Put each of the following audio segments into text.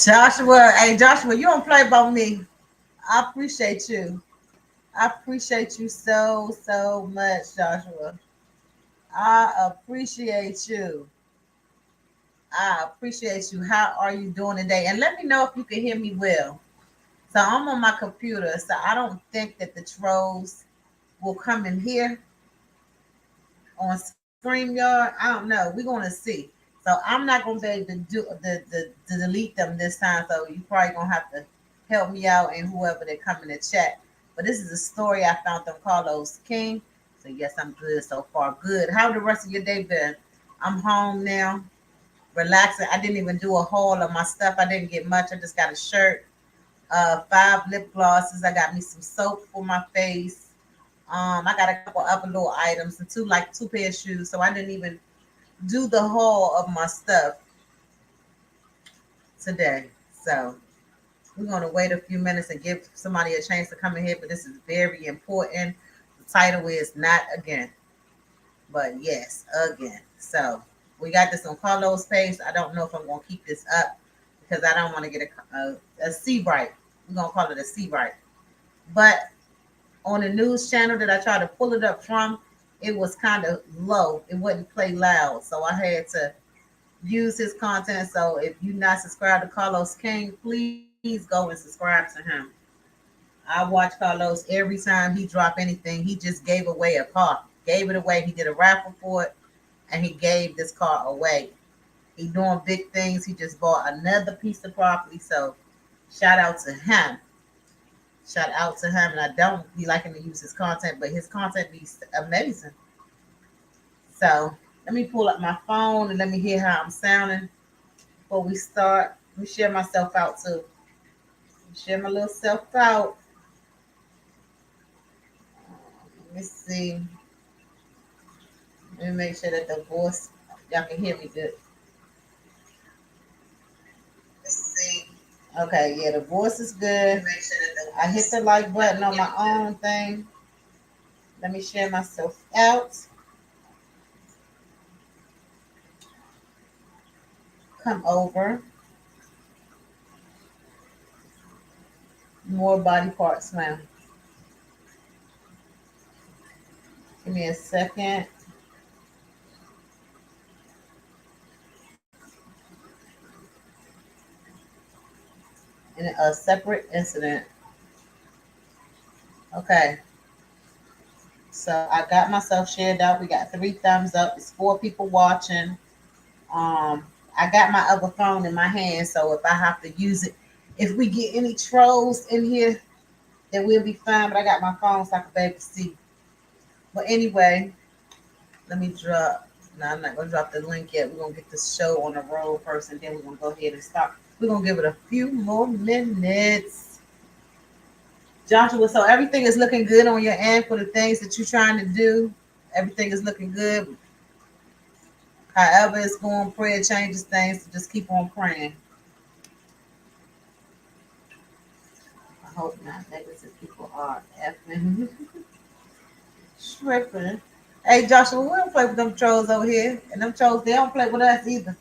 Joshua, hey Joshua, you don't play about me. I appreciate you. I appreciate you so much, Joshua. I appreciate you. I appreciate you. How are you doing today? And let me know if you can hear me well. So I'm on my computer, so I don't think that the trolls will come in here on StreamYard. I don't know. We're gonna see. So I'm not gonna be able to do to delete them this time. So you probably gonna have to help me out and whoever that come in the chat. But this is a story I found from Carlos King. So yes, I'm good so far. Good. How the rest of your day been? I'm home now, relaxing. I didn't even do a haul of my stuff. I didn't get much. I just got a shirt, 5 lip glosses. I got me some soap for my face. I got a couple other little items and two pair of shoes. So I didn't even do the haul of my stuff today. So we're gonna wait a few minutes and give somebody a chance to come in here. But this is very important. The title is not again, but yes, again. So we got this on Carlos' page. I don't know if I'm gonna keep this up because I don't want to get a C right. We're gonna call it a C right. But on the news channel that I tried to pull it up from, it was kind of low. It wouldn't play loud. So I had to use his content. So if you're not subscribed to Carlos King, please go and subscribe to him. I watch Carlos every time he drop anything. He just gave away a car. Gave it away. He did a raffle for it and he gave this car away. He doing big things. He just bought another piece of property. So shout out to him. Shout out to him. And I don't be liking to use his content, but his content be amazing. So let me pull up my phone and let me hear how I'm sounding before we start. Let me share myself out too. Share my little self out. Let me see. Let me make sure that the voice, y'all can hear me good. Let's see. Okay, yeah, the voice is good. I hit the like button on my own thing. Let me share myself out. Come over. More body parts now. Give me a second. In a separate incident. Okay. So I got myself shared out. We got 3 thumbs up. It's 4 people watching. I got my other phone in my hand, so if I have to use it, if we get any trolls in here, then we'll be fine. But I got my phone so I can be able to see. But anyway, let me drop. No, I'm not gonna drop the link yet. We're gonna get this show on the road first, and then we're gonna go ahead and stop. We're gonna give it a few more minutes. Joshua, so everything is looking good on your end for the things that you're trying to do. Everything is looking good. However, it's going, prayer changes things. So just keep on praying. I hope not. Negative people are effing tripping. Hey, Joshua, we don't play with them trolls over here, and them trolls they don't play with us either.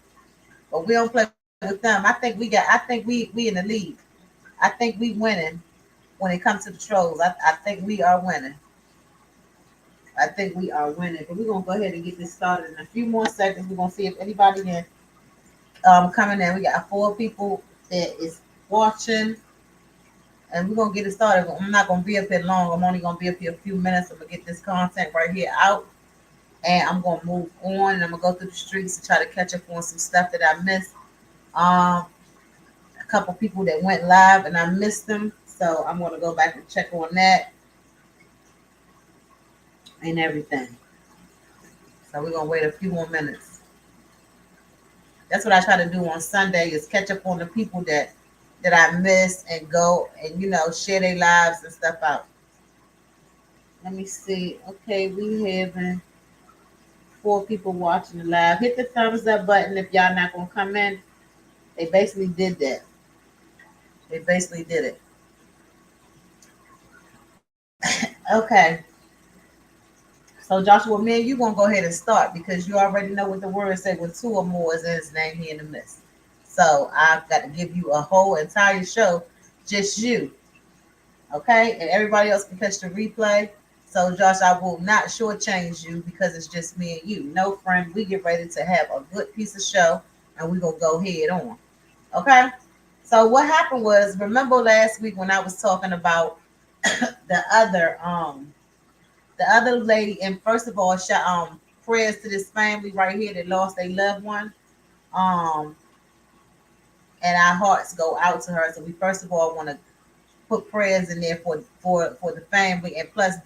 But we don't play with them. I think we in the lead. I think we winning when it comes to the trolls. I think we are winning. I think we are winning. But we're gonna go ahead and get this started in a few more seconds. We're gonna see if anybody can coming in. We got 4 people that is watching, and we're gonna get it started. I'm not gonna be up here long. I'm only gonna be up here a few minutes. I'm gonna get this content right here out, and I'm gonna move on. And I'm gonna go through the streets and try to catch up on some stuff that I missed. Um, a couple people that went live and I missed them, so I'm gonna go back and check on that and everything. So we're gonna wait a few more minutes. That's what I try to do on Sunday is catch up on the people that I missed and go and share their lives and stuff out. Let me see. Okay, we having 4 people watching the live. Hit the thumbs up button if y'all not gonna come in. They basically did that. They basically did it. Okay. So Joshua, me and you gonna go ahead and start because you already know what the word said when 2 or more is in his name, he in the midst. So I've got to give you a whole entire show, just you, okay? And everybody else can catch the replay. So Josh, I will not shortchange you because it's just me and you. No, friend, we get ready to have a good piece of show, and we're gonna go head on, okay? So what happened was, remember last week when I was talking about the other the other lady, and first of all, prayers to this family right here that lost a loved one. Um, and our hearts go out to her. So we first of all want to put prayers in there for the family, and plus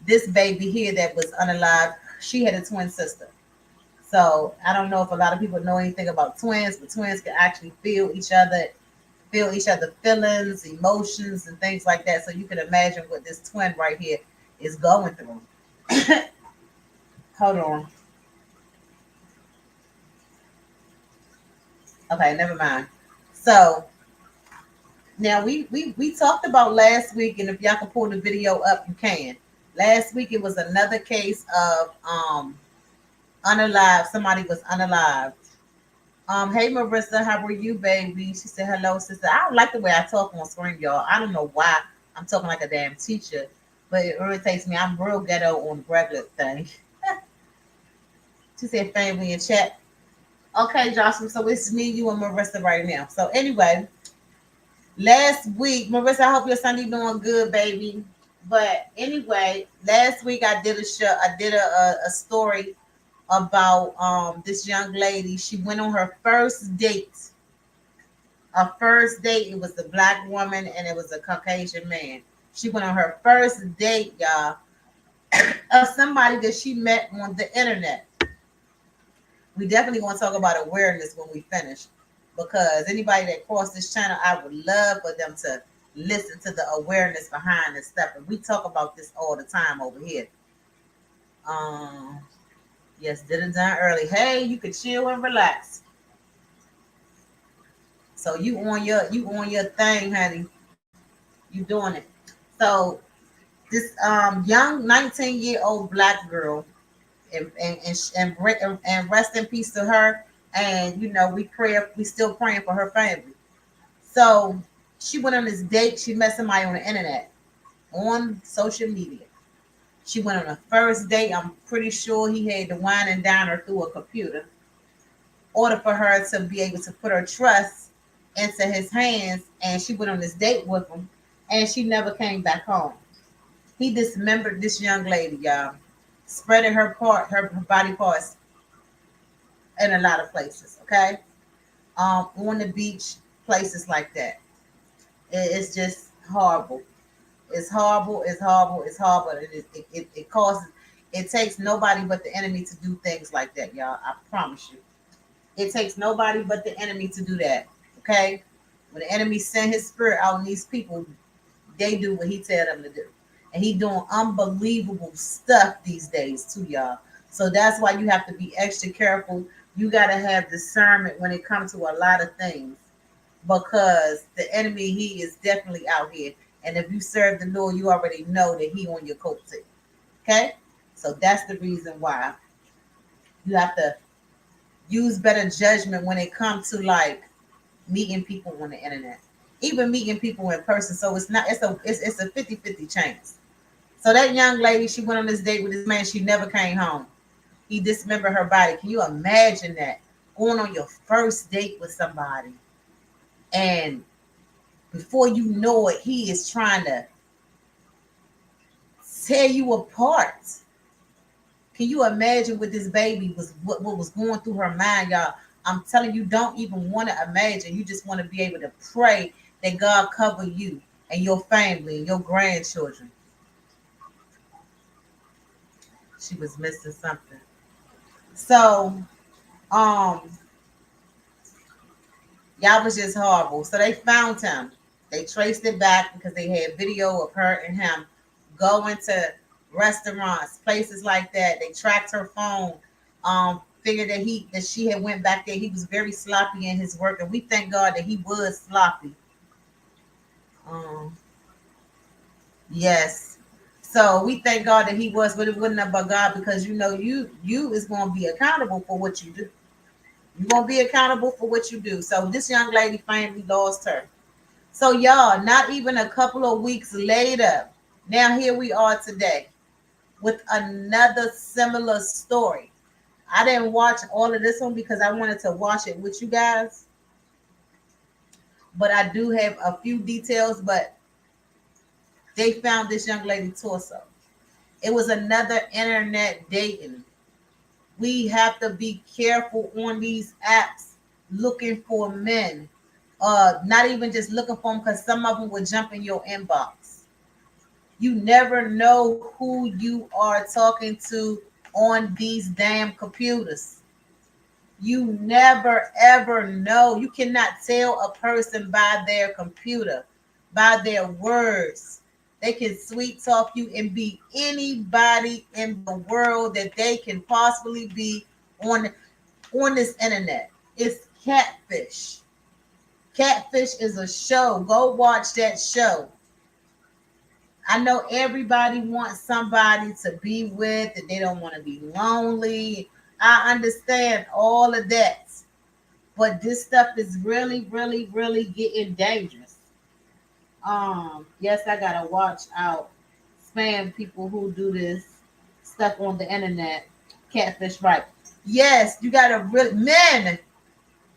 this baby here that was unalive, she had a twin sister. So I don't know if a lot of people know anything about twins, but twins can actually feel each other feelings, emotions, and things like that. So you can imagine what this twin right here is going through. Hold on. Okay, never mind. So now we talked about last week, and if y'all can pull the video up, you can. Last week it was another case of unalive. Somebody was unalive. Hey Marissa, how are you, baby? She said hello, sister. I don't like the way I talk on screen, y'all. I don't know why I'm talking like a damn teacher, but it irritates me. I'm real ghetto on the regular thing. She said family in chat. Okay, Joshua. So it's me, you, and Marissa right now. So anyway, last week, Marissa, I hope your Sunday doing good, baby. But anyway, last week I did a show. I did a story about this young lady. She went on her first date. A first date. It was a black woman and it was a Caucasian man. She went on her first date, y'all, of somebody that she met on the internet. We definitely want to talk about awareness when we finish, because anybody that crossed this channel, I would love for them to listen to the awareness behind this stuff. And we talk about this all the time over here. Um, yes, did it done early. Hey, you can chill and relax. So you on your thing, honey. You doing it. So this young 19-year-old black girl, and rest in peace to her. And we still praying for her family. So she went on this date. She met somebody on the internet, on social media. She went on a first date. I'm pretty sure he had to wine and dine her through a computer, in order for her to be able to put her trust into his hands. And she went on this date with him, and she never came back home. He dismembered this young lady, y'all, spreading her body parts in a lot of places. Okay, on the beach, places like that. It's just horrible. It's horrible. It's horrible. It's horrible. It causes. It takes nobody but the enemy to do things like that, y'all. I promise you. It takes nobody but the enemy to do that. Okay, when the enemy send his spirit out on these people, they do what he tell them to do. And he doing unbelievable stuff these days too, y'all. So that's why you have to be extra careful. You got to have discernment when it comes to a lot of things, because the enemy, he is definitely out here. And if you serve the Lord, you already know that he on your coattail. Okay? So that's the reason why you have to use better judgment when it comes to like meeting people on the internet, even meeting people in person. So it's a 50-50 chance. So that young lady, she went on this date with this man. She never came home. He dismembered her body. Can you imagine that? Going on your first date with somebody, and before you know it, he is trying to tear you apart. Can you imagine what this baby was, what was going through her mind, y'all? I'm telling you, don't even want to imagine. You just want to be able to pray that God cover you and your family and your grandchildren. She was missing something. So, um, y'all was just horrible. So they found him. They traced it back because they had video of her and him going to restaurants, places like that. They tracked her phone. Figured that she had went back there. He was very sloppy in his work, and we thank God that he was sloppy. Um, yes. So we thank God that he was, but it wasn't about God, because you is going to be accountable for what you do. You're going to be accountable for what you do. So this young lady finally lost her. So y'all, not even a couple of weeks later, now here we are today with another similar story. I didn't watch all of this one because I wanted to watch it with you guys. But I do have a few details, but they found this young lady torso. It was another internet dating. We have to be careful on these apps looking for men. Not even just looking for them, because some of them will jump in your inbox. You never know who you are talking to on these damn computers. You never ever know. You cannot tell a person by their computer, by their words. They can sweet talk you and be anybody in the world that they can possibly be on this internet. It's catfish. Catfish is a show. Go watch that show. I know everybody wants somebody to be with, and they don't want to be lonely. I understand all of that. But this stuff is really, really, really getting dangerous. Yes, I gotta watch out. Spam people who do this stuff on the internet. Catfish, right? Yes, you gotta really, men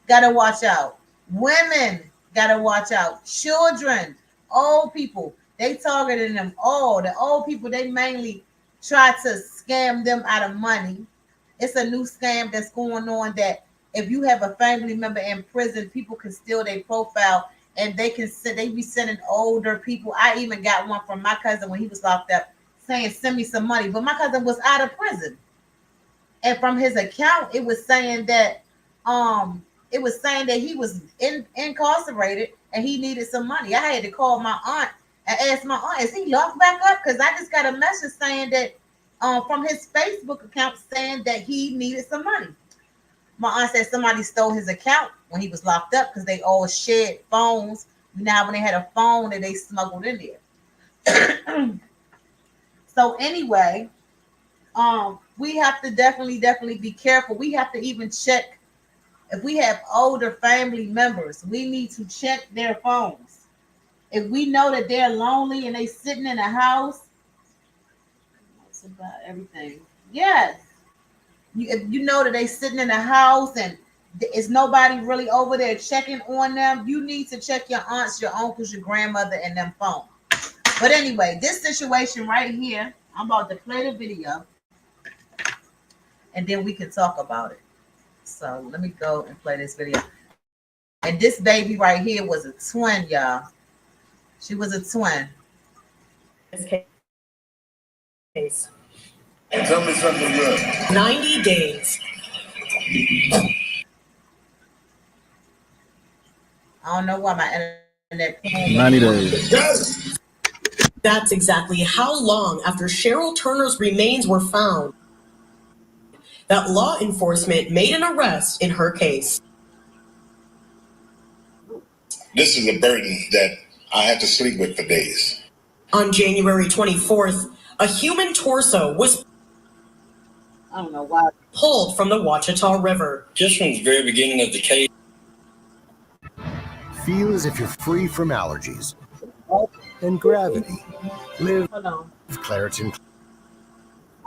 gotta watch out. Women gotta watch out. Children, old people, they targeting them all. The old people, they mainly try to scam them out of money. It's a new scam that's going on that if you have a family member in prison, people can steal their profile and they be sending older people. I even got one from my cousin when he was locked up saying, send me some money. But my cousin was out of prison. And from his account, it was saying that he was incarcerated and he needed some money. I had to call my aunt and ask my aunt, is he locked back up? Because I just got a message saying that from his Facebook account saying that he needed some money. My aunt said somebody stole his account when he was locked up because they all shared phones. Now when they had a phone that they smuggled in there. So anyway, we have to definitely be careful. We have to even check if we have older family members. We need to check their phones. If we know that they're lonely and they sitting in a house, that's about everything. Yes. If you know that they sitting in a house and is nobody really over there checking on them, you need to check your aunts, your uncles, your grandmother, and them phone. But anyway, this situation right here, I'm about to play the video, and then we can talk about it. So let me go and play this video. And this baby right here was a twin, y'all. She was a twin. This case. Tell me something good. 90 days. I don't know why my internet. 90 days. Yes. That's exactly how long after Cheryl Turner's remains were found that law enforcement made an arrest in her case. This is a burden that I have to sleep with for days. On January 24th, a human torso was I don't know why. pulled from the Ouachita River. Just from the very beginning of the case. Feel as if you're free from allergies and gravity. Live Claritin.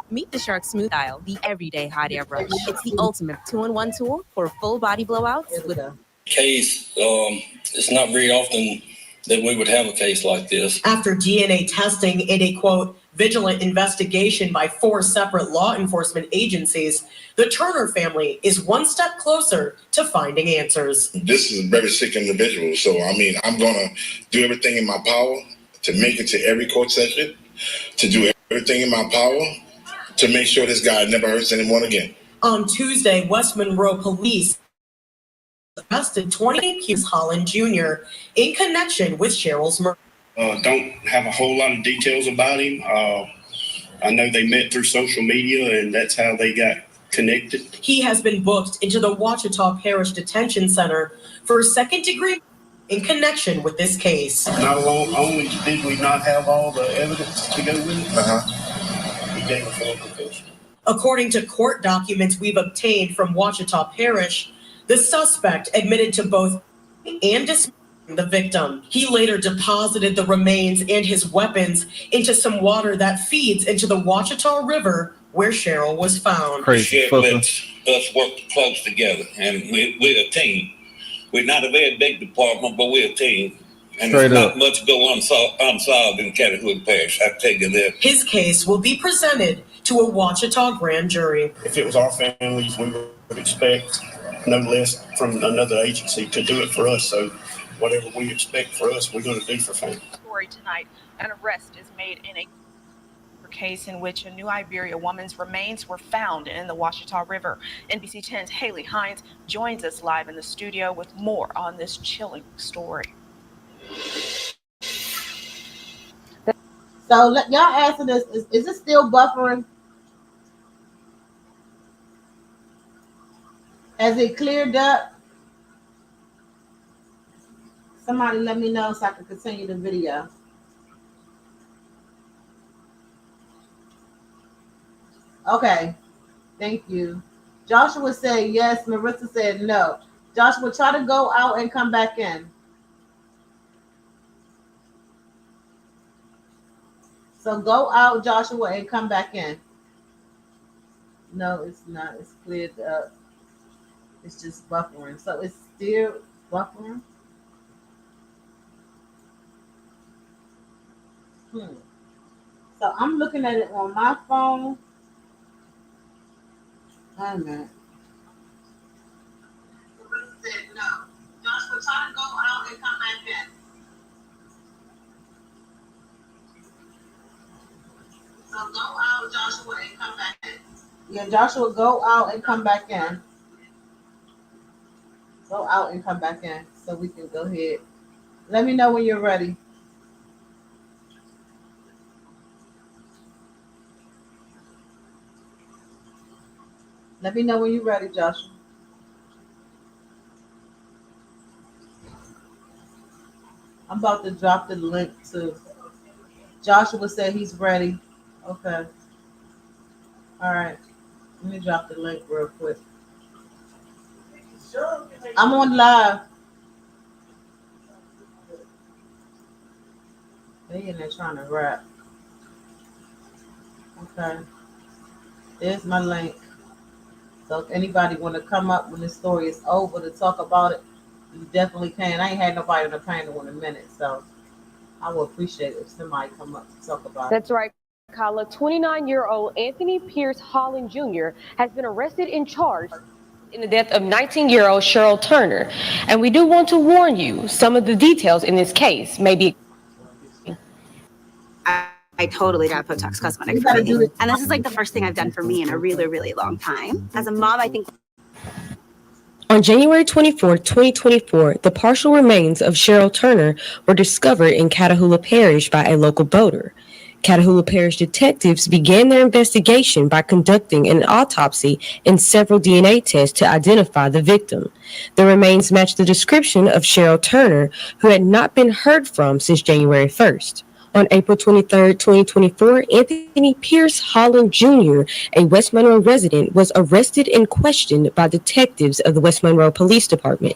Meet the Shark Smooth Isle, the everyday hot air brush. It's the ultimate 2-in-1 tool for full body blowouts with a Case, it's not very often that we would have a case like this. After DNA testing in a, quote, vigilant investigation by 4 separate law enforcement agencies, the Turner family is one step closer to finding answers. This is a very sick individual. So, I'm going to do everything in my power to make it to every court session, to do everything in my power to make sure this guy never hurts anyone again. On Tuesday, West Monroe police arrested 28 Holland Jr. in connection with Cheryl's murder. Don't have a whole lot of details about him. I know they met through social media, and that's how they got connected. He has been booked into the Ouachita Parish Detention Center for second-degree in connection with this case. Not only did we not have all the evidence to go with it, he gave a full confession. According to court documents we've obtained from Ouachita Parish, The suspect admitted to both and dismissing the victim. He later deposited the remains and his weapons into some water that feeds into the Ouachita River where Cheryl was found. Crazy Sheriff lets us work close together, and we're a team. We're not a very big department, but we're a team. And Straight there's up. not much go unsolved in Catahoula Parish, I tell you that. His case will be presented to a Ouachita grand jury. If it was our families, we would expect no less from another agency to do it for us. So whatever we expect for us, we're going to do for family. Story tonight, an arrest is made in a case in which a New Iberia woman's remains were found in the Ouachita River. NBC 10's Haley Hines joins us live in the studio with more on this chilling story. So y'all answer this. Is it still buffering? Has it cleared up? Somebody let me know so I can continue the video. Okay, thank you. Joshua said yes. Marissa said no. Joshua, try to go out and come back in. So go out, Joshua, and come back in. No, it's not. It's cleared up. It's just buffering. So it's still buffering. So I'm looking at it on my phone. Wait a minute. Said no. Joshua, try to go out and come back in. So go out, Joshua, and come back in. Yeah, Joshua, go out and come back in. Go out and come back in so we can go ahead. Let me know when you're ready. Let me know when you're ready, Joshua. I'm about to drop the link to Joshua said he's ready. Okay. All right. Let me drop the link real quick. I'm on live. They in there trying to rap. Okay. There's my link. So if anybody want to come up when this story is over to talk about it, you definitely can. I ain't had nobody on the panel in a minute, so I will appreciate it if somebody come up to talk about it. That's right, Kyla. 29-year-old Anthony Pierce Holland Jr. has been arrested and charged in the death of 19-year-old Cheryl Turner. And we do want to warn you, some of the details in this case may be... I totally got Botox Cosmetic for me. And this is like the first thing I've done for me in a really, really long time. As a mom, I think... On January 24, 2024, the partial remains of Cheryl Turner were discovered in Catahoula Parish by a local boater. Catahoula Parish detectives began their investigation by conducting an autopsy and several DNA tests to identify the victim. The remains matched the description of Cheryl Turner, who had not been heard from since January 1st. On April 23, 2024, Anthony Pierce Holland Jr., a West Monroe resident, was arrested and questioned by detectives of the West Monroe Police Department.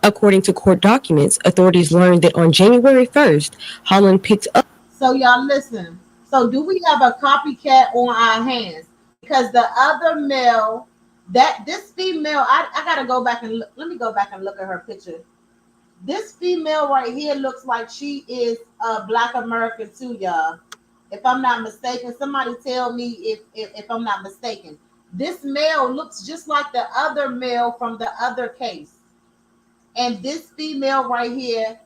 According to court documents, authorities learned that on January 1st, Holland picked up... So y'all listen. So do we have a copycat on our hands? Because the other male, this female, I gotta go back and let me go back and look at her picture. This female right here looks like she is a Black American too, y'all. If I'm not mistaken, somebody tell me if I'm not mistaken. This male looks just like the other male from the other case. And this female right here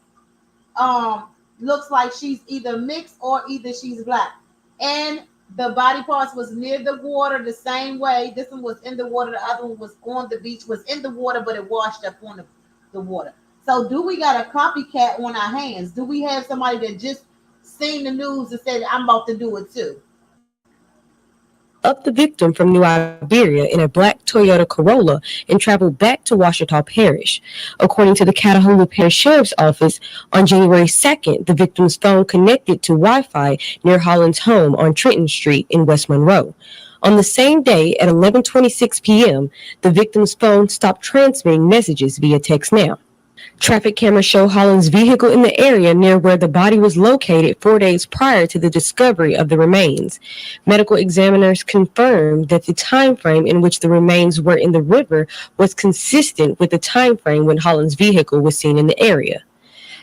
looks like she's either mixed or either she's Black. And the body parts was near the water the same way. This one was in the water. The other one was on the beach, was in the water, but it washed up on the water. So do we got a copycat on our hands? Do we have somebody that just seen the news and said, I'm about to do it too? Up the victim from New Iberia in a black Toyota Corolla and traveled back to Ouachita Parish. According to the Catahoula Parish Sheriff's Office, on January 2nd, the victim's phone connected to Wi-Fi near Holland's home on Trenton Street in West Monroe. On the same day at 11:26 p.m., the victim's phone stopped transmitting messages via text now. Traffic cameras show Holland's vehicle in the area near where the body was located 4 days prior to the discovery of the remains. Medical examiners confirmed that the time frame in which the remains were in the river was consistent with the time frame when Holland's vehicle was seen in the area.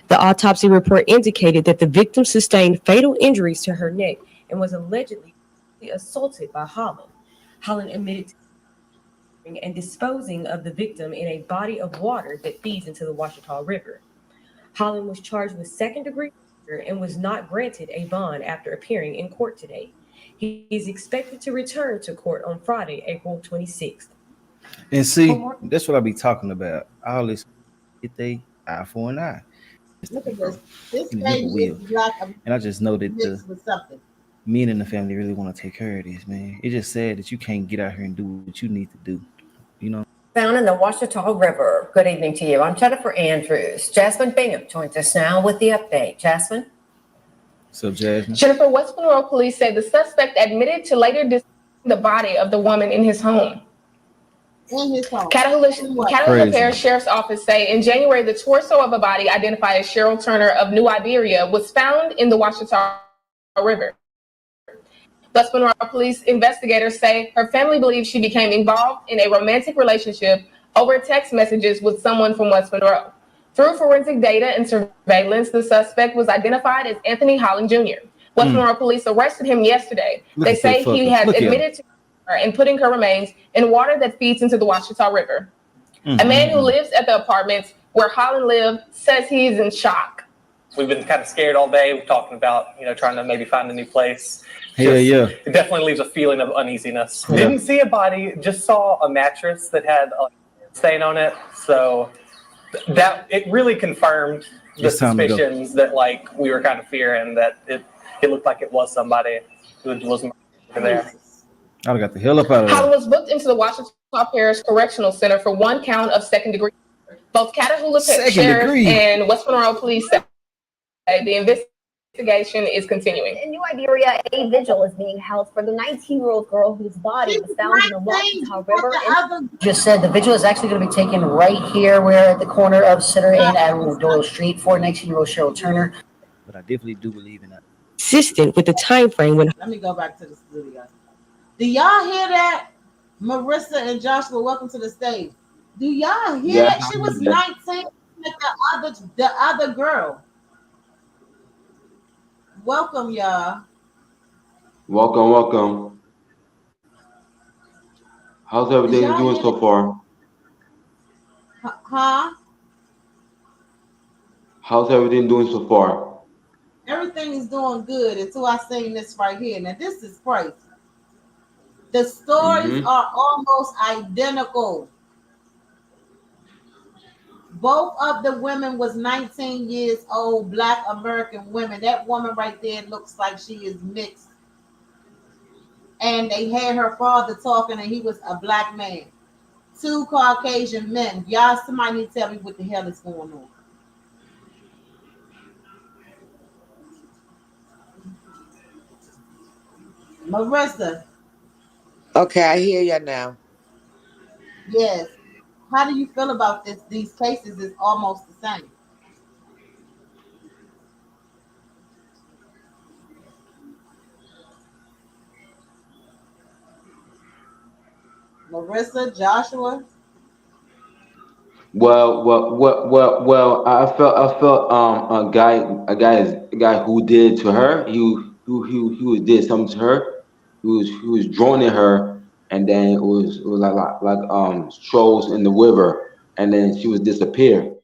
The autopsy report indicated that the victim sustained fatal injuries to her neck and was allegedly assaulted by Holland. Holland admitted to and disposing of the victim in a body of water that feeds into the Ouachita River. Holland was charged with second-degree murder and was not granted a bond after appearing in court today. He is expected to return to court on Friday, April 26th. And see, that's what I be talking about. All this, get they eye for an eye. Look at this. This And baby will. is black And I just know that mixed with something. men in the family really want to take care of this, man. It's just sad that you can't get out here and do what you need to do. You know? Found in the Ouachita River. Good evening to you. I'm Jennifer Andrews. Jasmine Bingham joins us now with the update. Jasmine? So, Jasmine? Jennifer, West Monroe police say the suspect admitted to later dismembering the body of the woman in his home. In his home. Catahoula Parish Sheriff's Office say in January, the torso of a body identified as Cheryl Turner of New Iberia was found in the Ouachita River. West Monroe police investigators say her family believes she became involved in a romantic relationship over text messages with someone from West Monroe. Through forensic data and surveillance, the suspect was identified as Anthony Holland Jr. West Monroe police arrested him yesterday. They say he has admitted to her and putting her remains in water that feeds into the Ouachita River. A man who lives at the apartments where Holland lived says he's in shock. We've been kind of scared all day. We're talking about, trying to maybe find a new place. Yeah. It definitely leaves a feeling of uneasiness. Yeah. Didn't see a body, just saw a mattress that had a stain on it. So that it really confirmed the suspicions that we were kind of fearing, that it looked like it was somebody who was there. I got the hell up out of there. Holland was booked into the Ouachita Parish Correctional Center for one count of second degree. Both Catahoula Sheriff and West Monroe Police say the investigation is continuing. In New Iberia, a vigil is being held for the 19-year-old girl whose body was found in the Ouachita River. Just said the vigil is actually going to be taken right here. We're at the corner of Center and Admiral Doyle Street for 19-year-old Cheryl Turner. But I definitely do believe in that. Consistent with the time frame when. Let me go back to the studio. Do y'all hear that? Marissa and Joshua, welcome to the stage. Do y'all hear that? She was 19 like the other girl. Welcome, y'all. Welcome. How's everything doing so far? Huh? How's everything doing so far? Everything is doing good until I sing this right here. Now, this is crazy. The stories are almost identical. Both of the women was 19 years old, Black American women. That woman right there looks like she is mixed. And they had her father talking, and he was a Black man. 2 Caucasian men. Y'all, somebody need to tell me what the hell is going on. Marissa. Okay, I hear you now. Yes. How do you feel about this? These cases is almost the same. Marissa, Joshua. Well. I felt a guy who did to her. He did something to her. He was droning her, and then it was like strolls in the river, and then she was disappeared,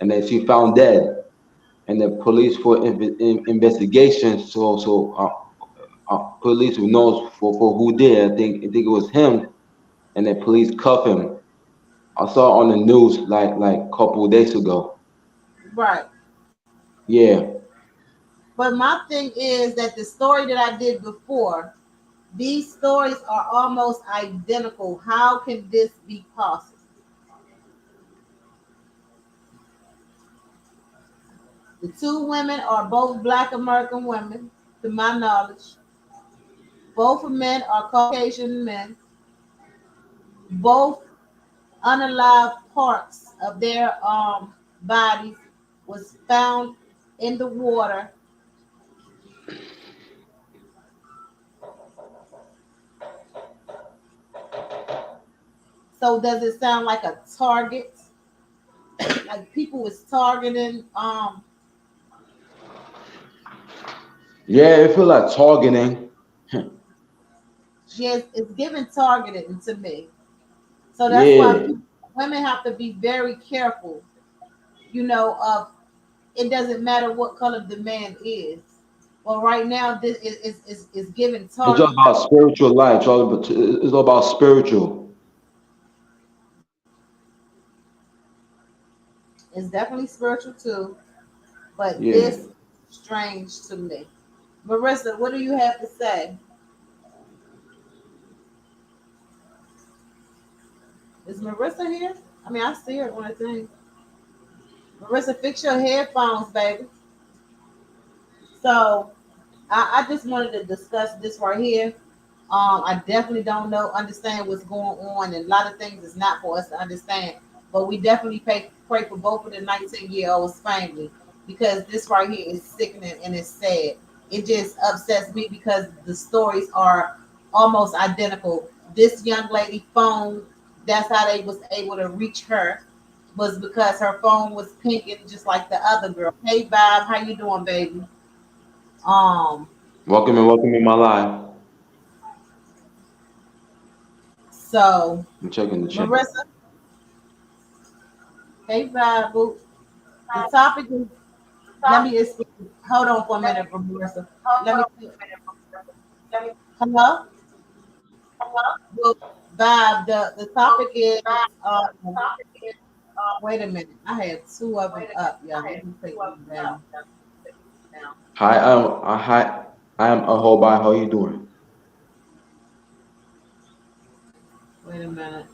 and then she found dead, and the police for investigation. Police who knows for who did. I think it was him, and the police cuff him. I saw on the news like a couple of days ago. Right. Yeah. But my thing is that the story that I did before, these stories are almost identical. How can this be possible? The 2 women are both Black American women, to my knowledge. Both men are Caucasian men. Both unalive parts of their bodies was found in the water. So does it sound like a target? Like people was targeting Yeah, it feel like targeting. yes, it's giving targeting to me. So that's why Yeah. women have to be very careful, of it doesn't matter what color the man is. Well, right now this is giving It's all target. about spiritual life. It's all about spiritual. It's definitely spiritual too, but Yeah. this strange to me. Marissa, what do you have to say? Is Marissa here? I mean, I see her on the thing. Marissa, fix your headphones, baby. So I just wanted to discuss this right here. I definitely don't understand what's going on, and a lot of things is not for us to understand. But we definitely pray for both of the 19-year-olds' family because this right here is sickening and it's sad. It just upsets me because the stories are almost identical. This young lady phone, that's how they was able to reach her, was because her phone was pinging just like the other girl. Hey, Bob, how you doing, baby? Um, Welcome in my life. so I'm checking the chat. Marissa, hey, Bob, boo. The topic is, let me explain. Hold on for a minute, Marissa. Let me, hello? Well, Bob, the topic is, um, wait a minute. I had two of them up, y'all. Let me take them down. Hi, I am a whole by. How you doing? Wait a minute.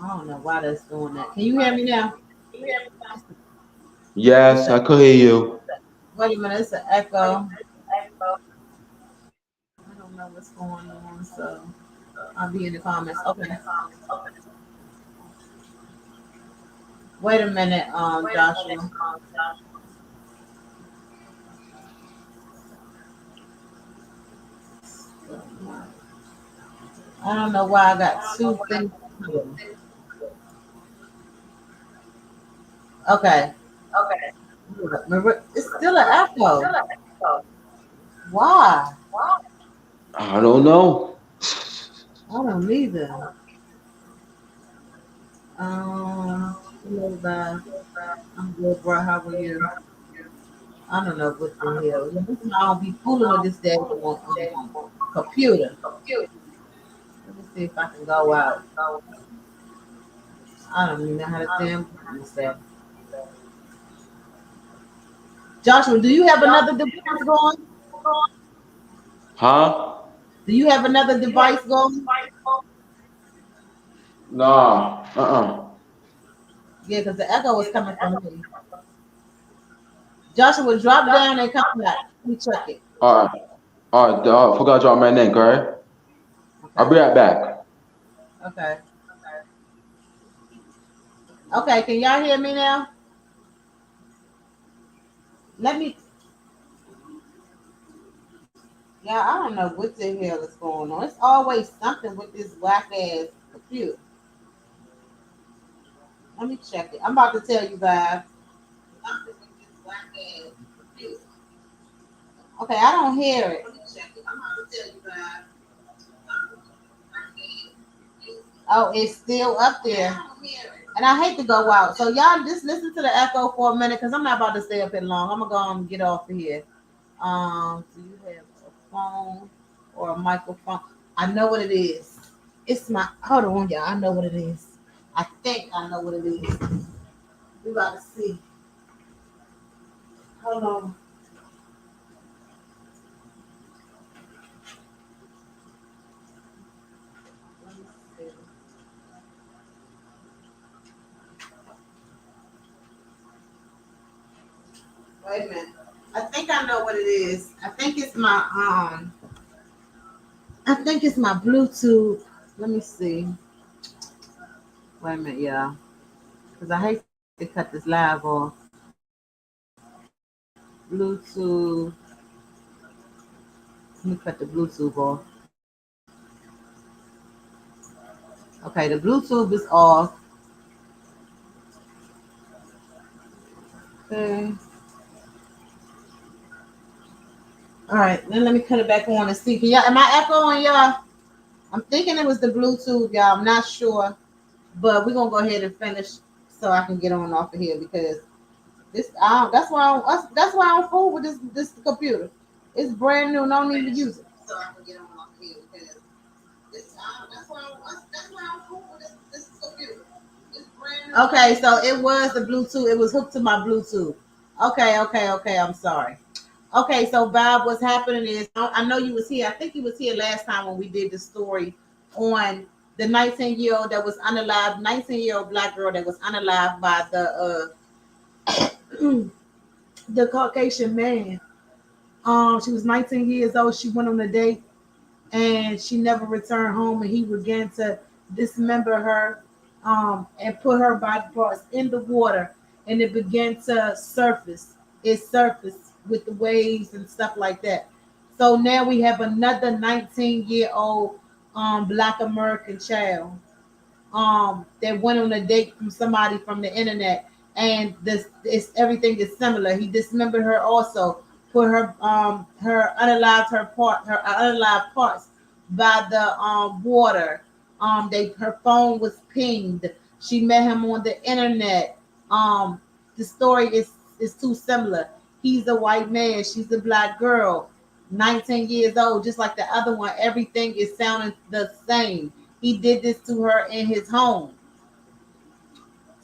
I don't know why that's doing that. Can you hear me now? It's Yes, a, I could hear you. wait a minute. It's an echo. I don't know what's going on, so I'll be in the comments. Okay. Wait a minute, Joshua. I don't know why I got two things. Okay. Remember, it's still an echo. Why? I don't know. I don't either. Hello, bye. I'm good, bro. How are you? I don't know what the hell. Yeah, this is why I don't be fooling with this day computer. Let me see if I can go out. I don't even know how to damn do this stuff. Joshua, do you have another device going? Huh? Do you have another device going? Nah. Yeah, because the echo was coming from me. Joshua, drop down and come back. Let me check it. All right. All right. Forgot y'all my name, correct? I'll be right back. Okay. Okay, can y'all hear me now? Let me. Yeah, I don't know what the hell is going on. It's always something with this whack ass computer. Let me check it. I'm about to tell you guys. Something with this whack ass computer. Okay, I don't hear it. Let me check it. I'm about to tell you guys. Oh, it's still up there. And I hate to go out. So y'all just listen to the echo for a minute because I'm not about to stay up here long. I'm gonna go and get off of here. Do you have a phone or a microphone? I know what it is. It's my hold on, y'all. I know what it is. I think I know what it is. We about to see. Hold on. Let me see. Wait a minute. I think I know what it is. I think it's my Bluetooth. Let me see. Wait a minute, y'all. Because I hate to cut this live off. Bluetooth. Let me cut the Bluetooth off. Okay, the Bluetooth is off. Okay. All right, then let me cut it back on and see. Can y'all, am I echoing y'all? I'm thinking it was the Bluetooth, y'all. I'm not sure, but we're gonna go ahead and finish so I can get on off of here because this. That's why I'm fool with this computer. It's brand new. No need to use it. So I can get on off of here because that's why I'm fool with this computer. It's brand new. Okay, so it was the Bluetooth. It was hooked to my Bluetooth. Okay. I'm sorry. Okay, so Bob, what's happening is I know you was here. I think you was here last time when we did the story on the 19-year-old that was unalived, 19-year-old black girl that was unalived by the Caucasian man. She was 19 years old. She went on a date and she never returned home, and he began to dismember her and put her body parts in the water, and it began to surface. It surfaced with the waves and stuff like that. So now we have another 19-year-old black American child that went on a date from somebody from the internet, and this is everything is similar. He dismembered her also, put her unalived parts by the water. Her phone was pinged. She met him on the internet. The story is too similar. He's a white man, she's a black girl, 19 years old, just like the other one. Everything is sounding the same. He did this to her in his home.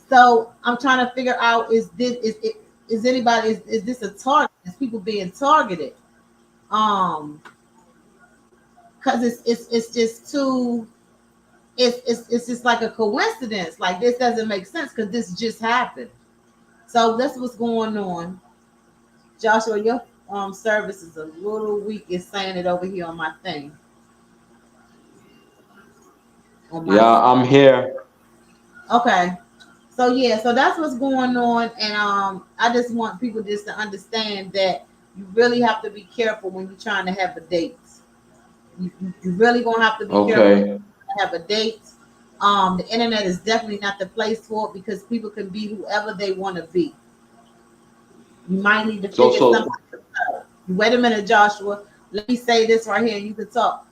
So I'm trying to figure out, is anybody, is this a target? Is people being targeted? Because it's just too, it's just like a coincidence. Like, this doesn't make sense because this just happened. So that's what's going on. Joshua, your service is a little weak. It's saying it over here on my thing. Yeah, I'm here. Okay. So yeah, so that's what's going on, and I just want people just to understand that you really have to be careful when you're trying to have a date. You really gonna have to be careful when Okay. you have a date. The internet is definitely not the place for it because people can be whoever they want to be. You might need to So figure so something out. Wait a minute, Joshua. Let me say this right here, and you can talk.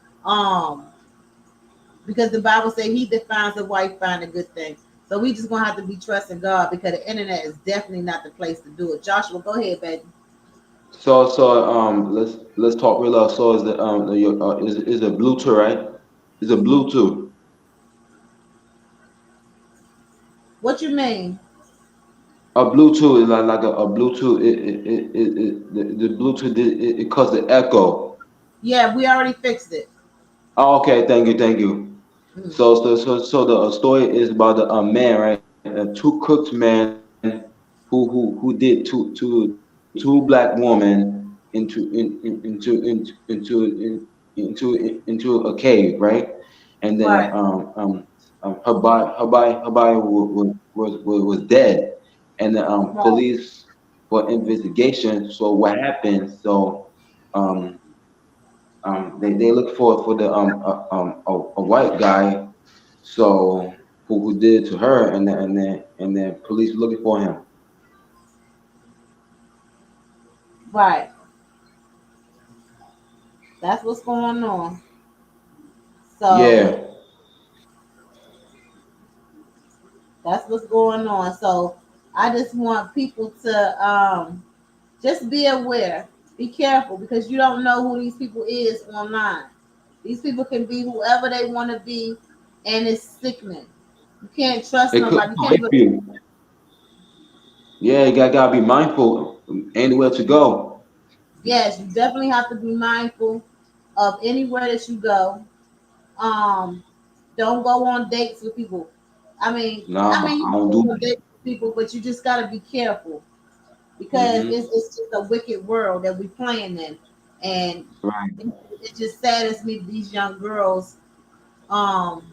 Because the Bible says he that finds a wife find a good thing. So we just gonna have to be trusting God because the internet is definitely not the place to do it. Joshua, go ahead, baby. let's talk real loud. So is the is a Bluetooth, right? Is a Bluetooth. What you mean? A Bluetooth is like a Bluetooth. The Bluetooth it causes the echo. Yeah, we already fixed it. Oh, okay, thank you. Mm. So the story is about a man, right? Two cooked men who did two black women into a cave, right? And then Right. her body was dead, and the Right. police for investigation. So what happened? So um they look for the a white guy, so who did it to her, and then police looking for him. Right. That's what's going on. So Yeah. that's what's going on. So I just want people to just be aware, be careful because you don't know who these people is online. These people can be whoever they want to be, and it's sickening. You can't trust It could nobody. You can't rape even. you. Yeah, you gotta be mindful anywhere to go. Yes, you definitely have to be mindful of anywhere that you go. Um, don't go on dates with people. I mean, Nah, you I can don't go do on dates with people, but you just gotta be careful. because it's just a wicked world that we playing in, and Right. it just saddens me that these young girls felt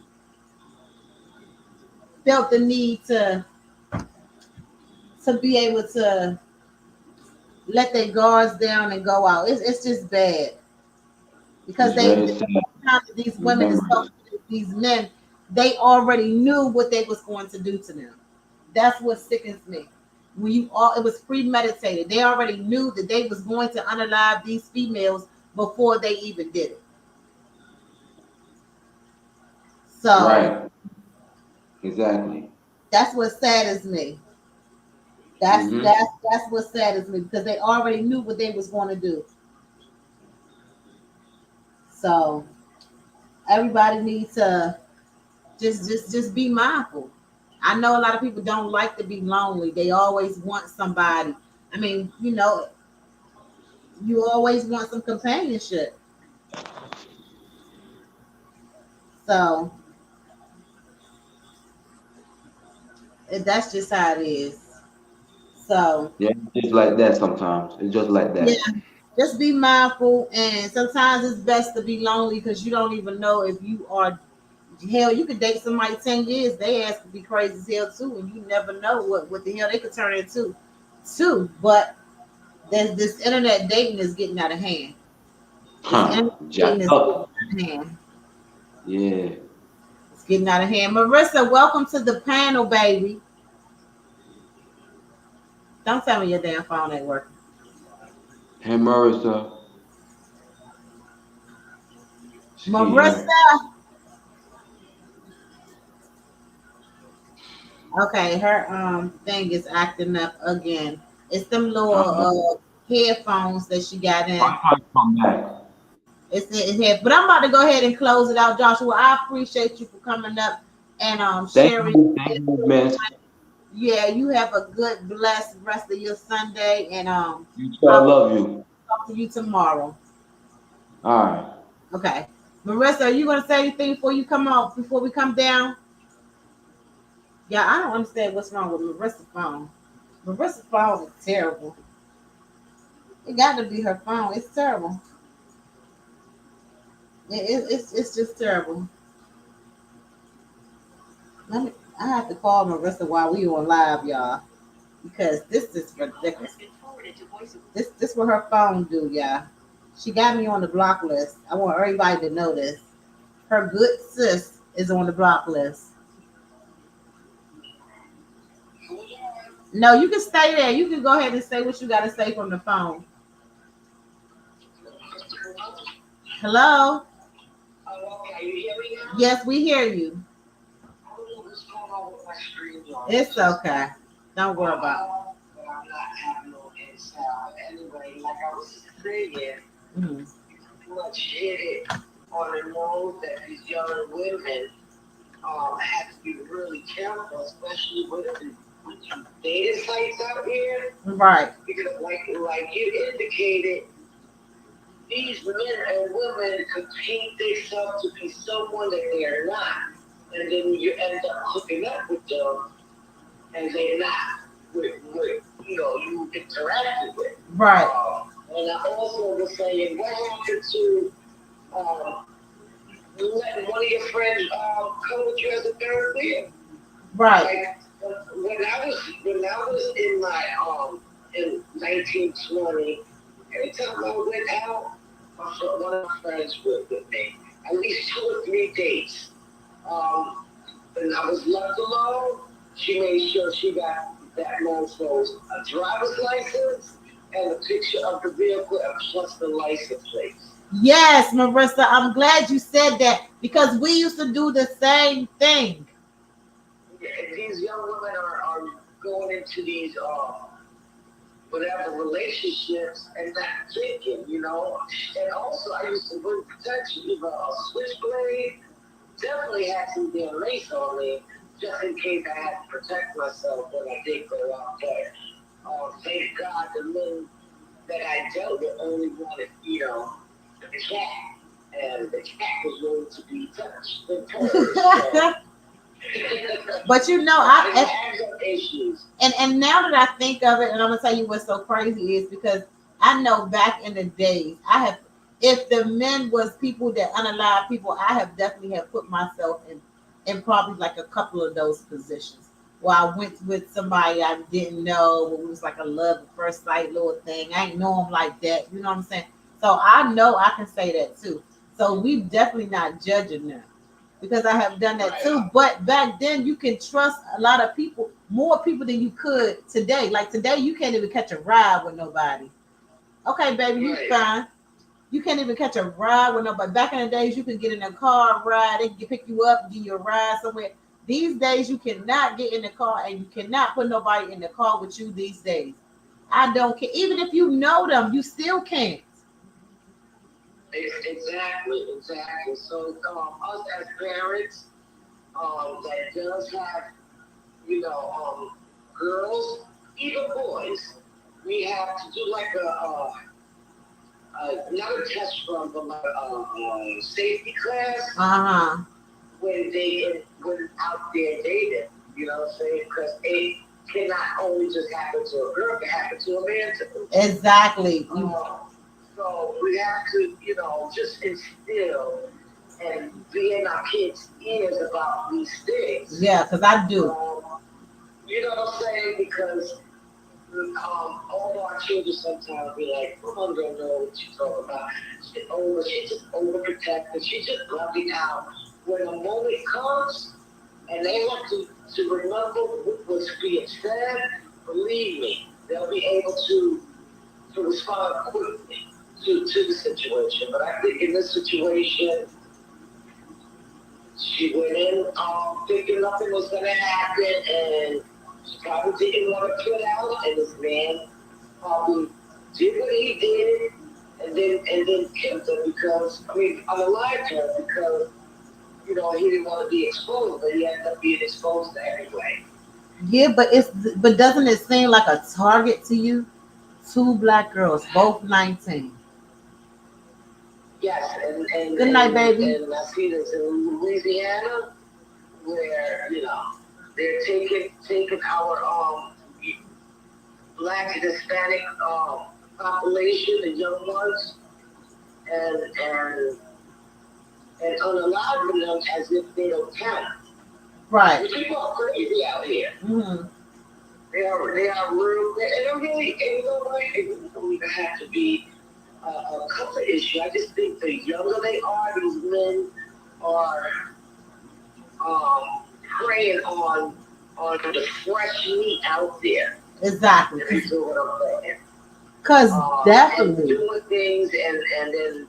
the need to be able to let their guards down and go out. It's just bad because It's very sad. these women and Remember. these men, they already knew what they was going to do to them. That's what sickens me. When it was premeditated. They already knew that they was going to unalive these females before they even did it. So Right. Exactly. that's what saddens me. That's what saddens me because they already knew what they was going to do. So everybody needs to just be mindful. I know a lot of people don't like to be lonely. They always want somebody. I mean, you always want some companionship. So that's just how it is. So Yeah, it's just like that sometimes. It's just like yeah, that. just be mindful. And sometimes it's best to be lonely because you don't even know if you are. Hell, you could date somebody 10 years. They ass could be crazy as hell too, and you never know what the hell they could turn into. Too, but this internet dating is getting out of hand. This internet dating Jacked is getting up. out of hand. Yeah. It's getting out of hand. Marissa, welcome to the panel, baby. Don't tell me your damn phone ain't working. Hey, Marissa. She can't hear me. Marissa. Okay, her thing is acting up again. It's them little headphones that she got in. Come back. It's here. But I'm about to go ahead and close it out, Joshua. I appreciate you for coming up and Thank sharing. you. Thank you, miss. Yeah, you have a good, blessed rest of your Sunday, and You too. I love you. talk to you tomorrow. All right. Okay, Marissa, are you gonna say anything before you come out? Before we come down? Yeah, I don't understand what's wrong with Marissa's phone. Marissa's phone is terrible. It got to be her phone. It's terrible. It's just terrible. I have to call Marissa while we on live, y'all, because this is ridiculous. This what her phone do, y'all. She got me on the block list. I want everybody to know this. Her good sis is on the block list. No, you can stay there. You can go ahead and say what you got to say from the phone. Hello? Yes, we hear you. It's okay. Don't worry about it. Anyway, like I was saying, much hit it on the nose that these young women have to be really careful, especially with the dating sites out here. Right. Because like you indicated, these men and women could paint themselves to be someone that they are not. And then you end up hooking up with them and they're not with you interacted with. Right. And I also was saying, what happened to letting one of your friends come with you as a third wheel? Right. Like, when I was in my in 1920, every time I went out, one of my friends would with me. At least 2 or 3 dates. When I was left alone, she made sure she got that man's a driver's license and a picture of the vehicle and plus the license plate. Yes, Marissa, I'm glad you said that because we used to do the same thing. Yeah, these young women are going into these whatever relationships and not thinking, And also, I used to bring protection, either a switchblade, definitely had some damn lace on me, just in case I had to protect myself when I did go out there. Thank God the men that I dealt with only wanted, the cat, and the cat was willing to be touched and purged. So, But and now that I think of it, and I'm gonna tell you what's so crazy is because I know back in the days, if the men was people that unalive people, I have definitely have put myself in probably like a couple of those positions where I went with somebody I didn't know, where it was like a love at first sight little thing. I ain't know them like that, you know what I'm saying? So I know I can say that too. So we definitely not judging them because I have done that too. But back then, you can trust a lot of people, more people than you could today. Like today, you can't even catch a ride with nobody. Okay, baby, you fine. You can't even catch a ride with nobody. Back in the days, you could get in a car, ride, they can pick you up, give you a ride somewhere. These days, you cannot get in the car and you cannot put nobody in the car with you these days. I don't care. Even if you know them, you still can't. Exactly. So us as parents, that does have, girls, even boys, we have to do like not a test run, but like a safety class. When out there dating, you know what I'm saying? Because it cannot only just happen to a girl, it can happen to a man too. Exactly. So we have to, just instill and be in our kids' ears about these things. Yeah, because I do. You know what I'm saying? Because all our children sometimes be like, Mom don't know what you're talking about. She's just overprotected. She's just bugging out. When a moment comes and they have to remember what's being said, believe me, they'll be able to respond quickly to the situation. But I think in this situation, she went in thinking nothing was going to happen, and she probably didn't want to put out, and this man probably did what he did, and then killed her because, unalived her because, he didn't want to be exposed, but he ended up being exposed anyway. Yeah, but doesn't it seem like a target to you? Two black girls, both 19. Yes, and good night, baby. And I see this in Louisiana, where they're taking our Black and Hispanic population, the young ones, and unaliving them as if they don't count. Right. People are crazy out here. Mm-hmm. They are real, and they're really, and you know what? It don't even have to be a color issue. I just think the younger they are, these men are preying on the fresh meat out there. Exactly. If you do what I'm saying. Because definitely. And doing things and then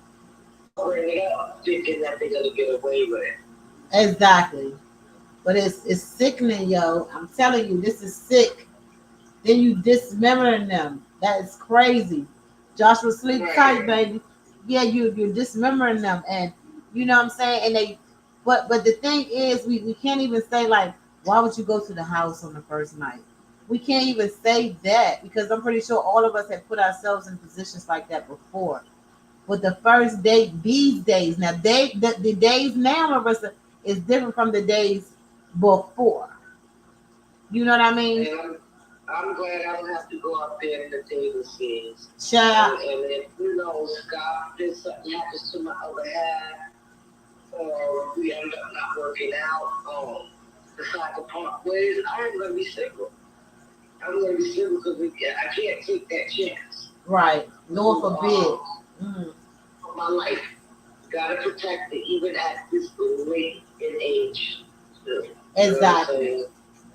bringing it up, thinking that they're going to get away with it. Exactly. But it's sickening, yo. I'm telling you, this is sick. Then you dismembering them. That is crazy. Joshua, sleep tight, baby. Yeah, you're dismembering them, and you know what I'm saying. And they, but the thing is, we can't even say like, why would you go to the house on the first night? We can't even say that because I'm pretty sure all of us have put ourselves in positions like that before. But the first date these days, now the days now, Marissa, is different from the days before. You know what I mean? And I'm glad I don't have to go up there in the dating scenes. Child. And if, God, if something happens to my other half, or we end up not working out, decide to part ways, I am going to be single. I'm going to be single because I can't take that chance. Right. Lord forbid. My life. Gotta protect it, even at this late in age. Exactly.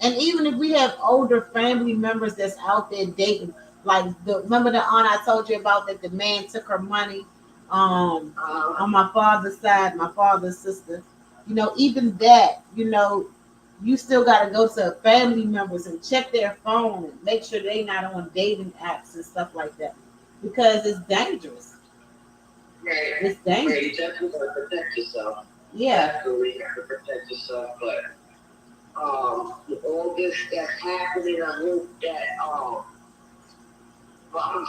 And even if we have older family members that's out there dating, like remember the aunt I told you about that the man took her money on my father's side, my father's sister. Even that, you still got to go to family members and check their phone and make sure they're not on dating apps and stuff like that because it's dangerous. Right. It's dangerous. Right. You definitely got to protect yourself. Yeah. Definitely got to protect yourself, but with all this that's happening, I hope that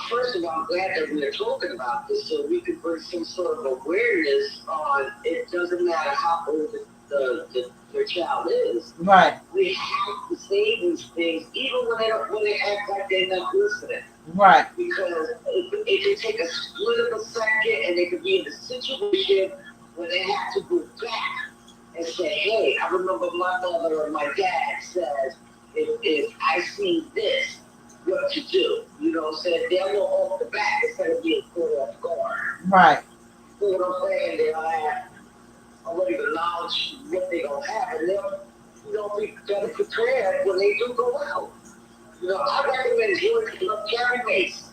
first of all, I'm glad that we are talking about this so we can bring some sort of awareness on it doesn't matter how old the their child is. Right. We have to say these things, even when they act like they're not listening. Right. Because it can take a split of a second, and they could be in a situation where they have to go back and say, "Hey, I remember my mother or my dad says, if I see this, what to do." You know what I'm saying? They'll know off the bat instead of being caught off guard. Right. You know what I'm saying? They'll have already the knowledge of what they're going to have, and they'll, be better prepared when they do go out. I recommend carry mace.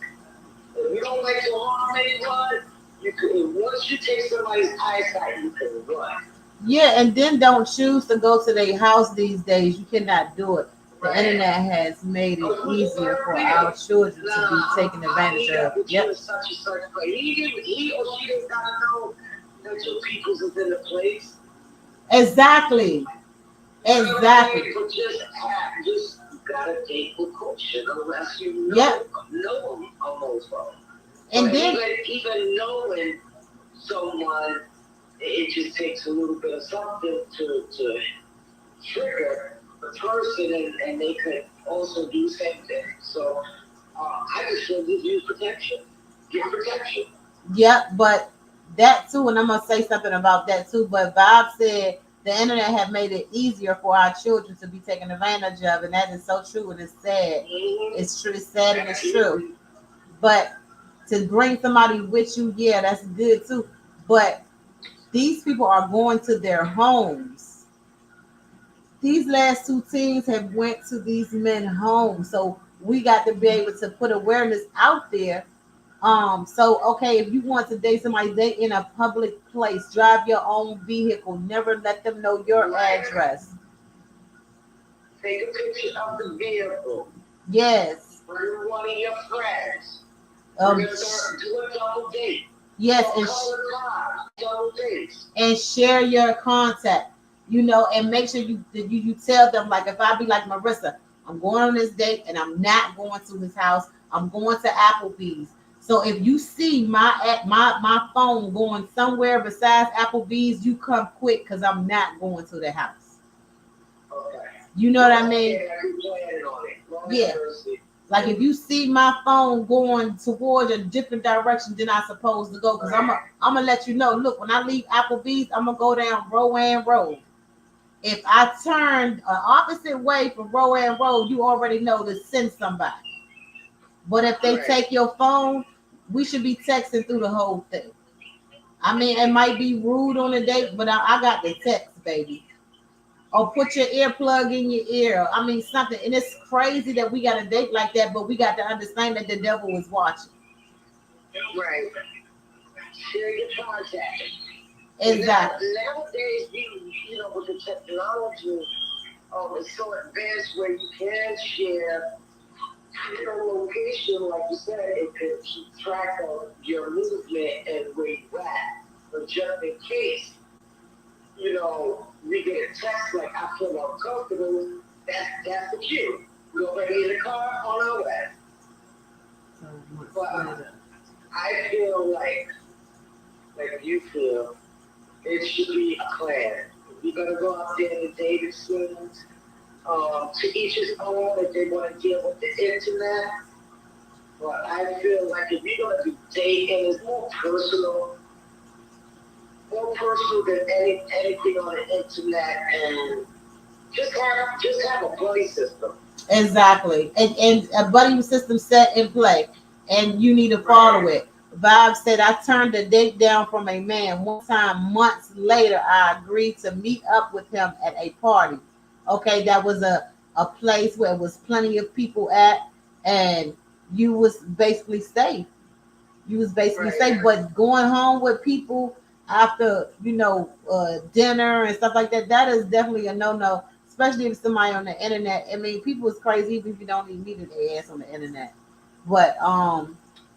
If you don't like to harm anyone, you can. Once you take somebody's eyesight, you can run. Yeah, and then don't choose to go to their house these days. You cannot do it. The internet has made it easier for our children to be taken advantage of. Yep. Such and such, but he or she didn't gotta know that your peoples is in the place. Exactly. Exactly. But just gotta take precaution unless you know them almost. And but then even knowing someone, it just takes a little bit of something to trigger the person, and they could also do the same thing. So I just feel just use protection. Get protection. Yep, but that too, and I'm gonna say something about that too. But Bob said the internet have made it easier for our children to be taken advantage of, and that is so true, and it's sad. It's true, it's sad, and it's true. But to bring somebody with you, yeah, that's good too. But these people are going to their homes. These last two teams have went to these men homes, so we got to be able to put awareness out there. So okay, if you want to date somebody, date in a public place, drive your own vehicle, never let them know your address. Take a picture of the vehicle. Yes. Bring one of your friends. Do a double date. Yes, and share your contact, and make sure you tell them, like, if I be like Marissa, I'm going on this date and I'm not going to his house, I'm going to Applebee's. So if you see my phone going somewhere besides Applebee's, you come quick because I'm not going to the house. Okay. You know what I mean? Yeah. Like if you see my phone going towards a different direction than I'm supposed to go, because I'm gonna let you know. Look, when I leave Applebee's, I'm gonna go down Rowan Road. If I turn an opposite way from Rowan Road, you already know to send somebody. But if they take your phone, we should be texting through the whole thing. I mean, it might be rude on the date, but I got the text, baby. Or put your earplug in your ear. I mean, something. And it's crazy that we got a date like that, but we got to understand that the devil is watching. Right. Share your contact. Exactly. Nowadays, with the technology, it's so advanced where you can share your location, like you said, it can keep track of your movement and where you're at. But just in case, we get a text like, I feel uncomfortable, that's the cue. We're already in the car on our way. But I feel like you feel, it should be a plan. You're going to go out there and date it soon. To each his own if they want to deal with the internet. But I feel like if you're going to be dating, it's more personal than anything on the internet, and just have a buddy system. Exactly, and a buddy system set in play, and you need to follow it. Bob said, I turned a date down from a man one time. Months later, I agreed to meet up with him at a party. Okay, that was a place where it was plenty of people at, and you was basically safe. Safe, but going home with people after dinner and stuff like that, that is definitely a no, especially if somebody on the internet. I mean, people is crazy even if you don't even meet their ass on the internet. But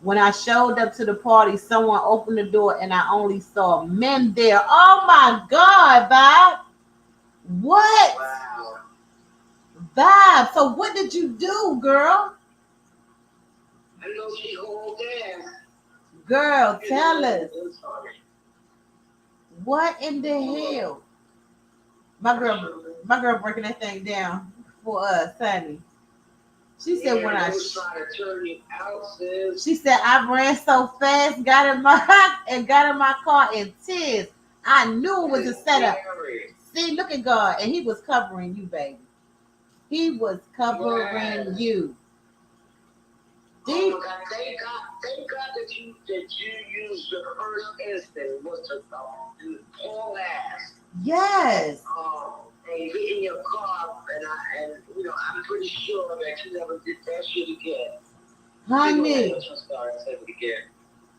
when I showed up to the party, someone opened the door and I only saw men there. Oh my God, Bob! What? Wow. Bob, so what did you do, girl? I know she hold there. Girl, tell us. What in the hell? My girl breaking that thing down for us, honey. She said when I trying to turn you out, sis. she said I ran so fast, got in my car in tears. I knew it was a setup. See, look at God, and He was covering you, baby. He was covering you. Oh my God, thank God that you used your first instinct was to pull ass. Yes. And get in your car, and I'm pretty sure that you never did that shit again. Honey.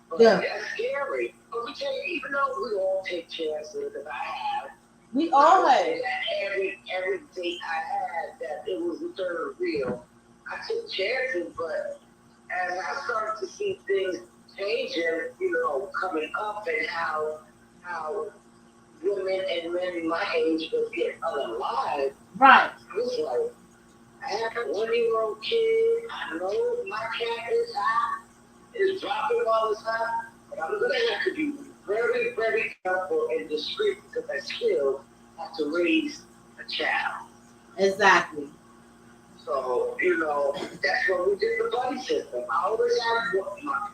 But that's scary. But we take, even though we all take chances, and I have. We all have. Every date I had that it was the third real. I took chances, but as I started to see things changing, coming up, and how women and men my age was getting unalive. Right. I was like, I have a 1-year-old kid. I know my cat is dropping all the time, but I'm gonna have to be very, very careful and discreet because I still have to raise a child. Exactly. So, that's what we did the buddy system. I always have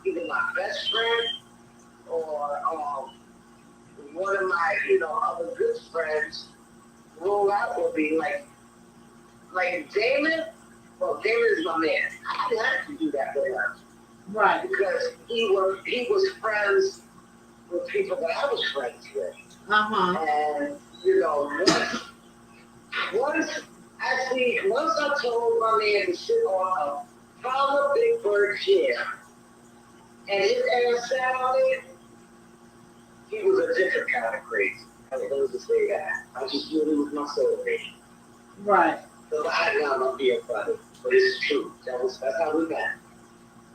either my best friend or one of my, other good friends roll out with me. Like Damon, well, Damon is my man. I didn't have to do that with him. Right. Because he was friends with people that I was friends with. Uh-huh. And, once I told my man to sit on a proper big bird chair, and his ass sat on it, he was a different kind of crazy. I was going to say that. I just knew he was my soulmate. Right. So I know I'm being funny, but it's true. That's how we met.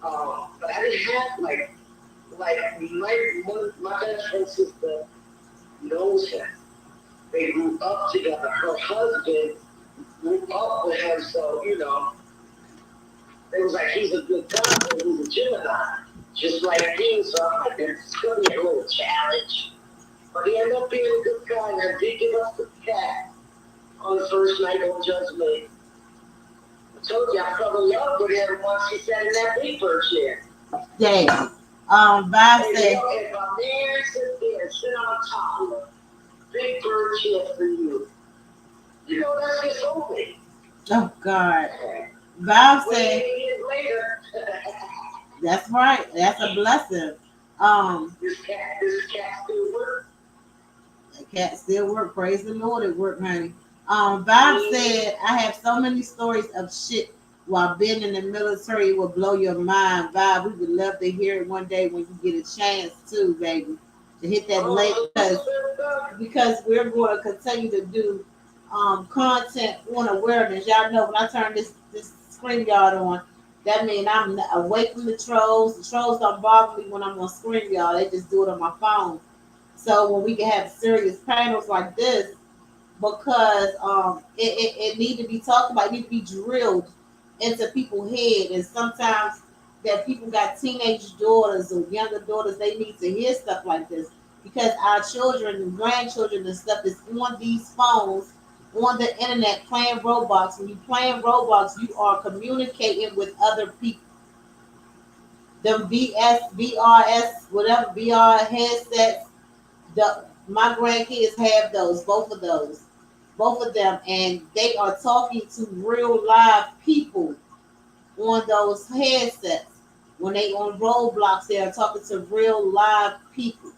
But I didn't have my best friend's sister knows him. They grew up together. Her husband grew up with him, so it was like he's a good guy, but he's a Gemini, just like me. So I'm like, it's gonna be a little challenge. But he ended up being a good guy, and I did give us the cat on the first night. Don't judge me. I told you I fell in love with him once he sat in that big bird chair. Damn. Bob said, if a man sits there and sit on top of a big bird chair for you, that's his soulmate. Oh God. Bob said. Later. That's right. That's a blessing. This cat still work. The cat still work. Praise the Lord, it worked, honey. Bob said, I have so many stories of shit while being in the military. It will blow your mind. Bob, we would love to hear it one day when you get a chance too, baby, to hit that lake, because we're going to continue to do content on awareness. Y'all know when I turn this StreamYard on, that means I'm away from the trolls. The trolls don't bother me when I'm on StreamYard. They just do it on my phone. So when we can have serious panels like this, because it need to be talked about, it need to be drilled into people's head. And sometimes that people got teenage daughters or younger daughters, they need to hear stuff like this, because our children and grandchildren and stuff is on these phones, on the internet, playing Roblox. When you playing Roblox, you are communicating with other people. The VRS, whatever VR headsets, my grandkids have those, both of them, and they are talking to real live people on those headsets. When they on Roblox, they are talking to real live people.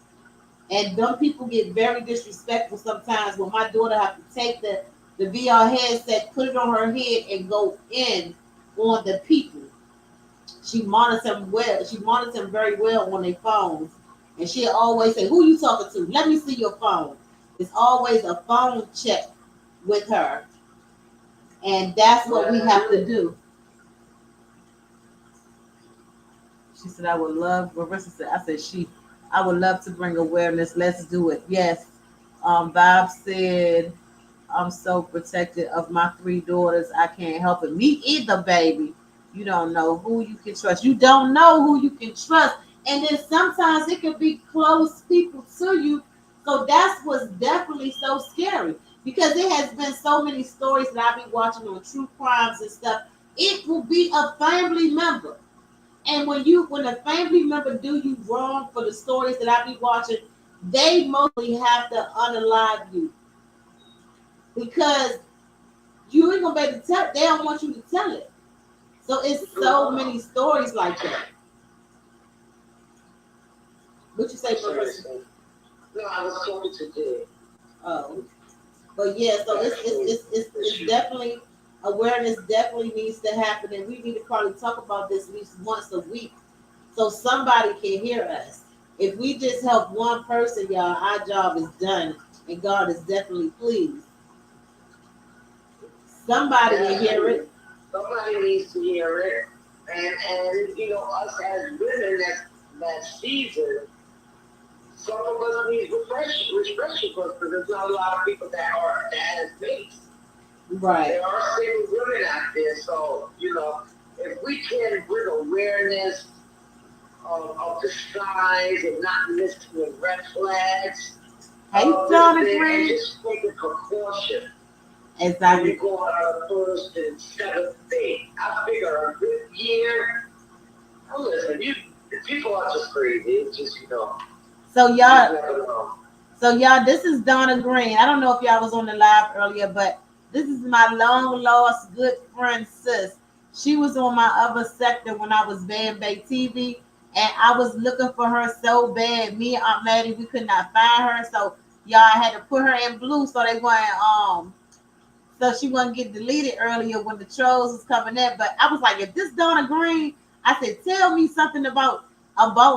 And them people get very disrespectful sometimes. When my daughter have to take the VR headset, put it on her head, and go in on the people. She monitors them well. She monitors them very well on their phones. And she'll always say, who you talking to? Let me see your phone. It's always a phone check with her. And that's what we have to do. She said, I would love, Marissa said, I would love to bring awareness. Let's do it. Yes. Bob said, I'm so protected of my 3 daughters. I can't help it. Me either, baby. You don't know who you can trust. You don't know who you can trust. And then sometimes it could be close people to you. So that's what's definitely so scary. because there has been so many stories that I be watching on true crimes and stuff. It will be a family member. And when a family member do you wrong for the stories that I be watching, they mostly have to unalive you because you ain't gonna be able to tell. They don't want you to tell it. So it's so many stories like that. What you say, Professor? No, I was talking to Jay. Oh, but yeah. So it's definitely awareness definitely needs to happen, and we need to probably talk about this at least once a week, so somebody can hear us. If we just help one person, y'all, our job is done, and God is definitely pleased. Somebody will hear it. Somebody needs to hear it, and you know, us as women that season, some of us need refreshing because there's not a lot of people that has mates. Right. There are single women out there, so you know, if we can bring awareness of the signs and not missing the red flags, Hey, Jonathan. and just take a precaution. Exactly. You go on a first and seventh date. I figure a good year. Oh, listen, people are just crazy. It's just, you know. So y'all, this is Donna Green. I don't know if y'all was on the live earlier, but this is my long lost good friend sis. She was on my other sector when I was Band Bay TV, and I was looking for her so bad. Me and Aunt Maddie, we could not find her, so y'all had to put her in blue so they weren't so she wouldn't get deleted earlier when the trolls was coming in. But I was like, if this Donna Green, I said, tell me something about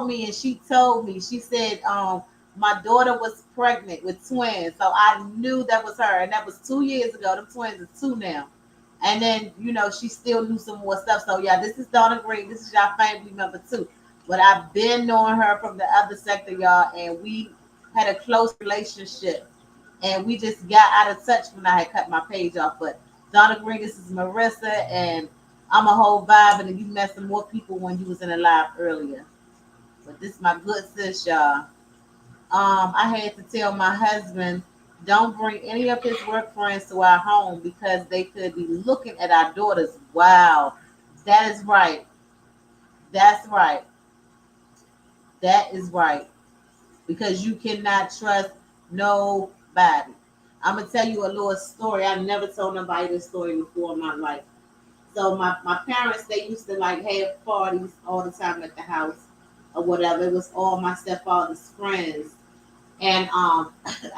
me. And she told me, she said, my daughter was pregnant with twins. So I knew that was her. And that was 2 years ago. The twins are 2 now. And then, you know, she still knew some more stuff. So yeah, this is Donna Green. This is y'all family member too. But I've been knowing her from the other sector, y'all, and we had a close relationship. And we just got out of touch when I had cut my page off. But Donna Green, this is Marissa, and I'm a whole vibe, and you met some more people when you was in the live earlier. But this is my good sis, y'all. I had to tell my husband, don't bring any of his work friends to our home because they could be looking at our daughters. Wow, that is right. That's right. That is right. Because you cannot trust nobody. I'm gonna tell you a little story. I never told nobody this story before in my life. So my parents, they used to like have parties all the time at the house or whatever. It was all my stepfather's friends. And I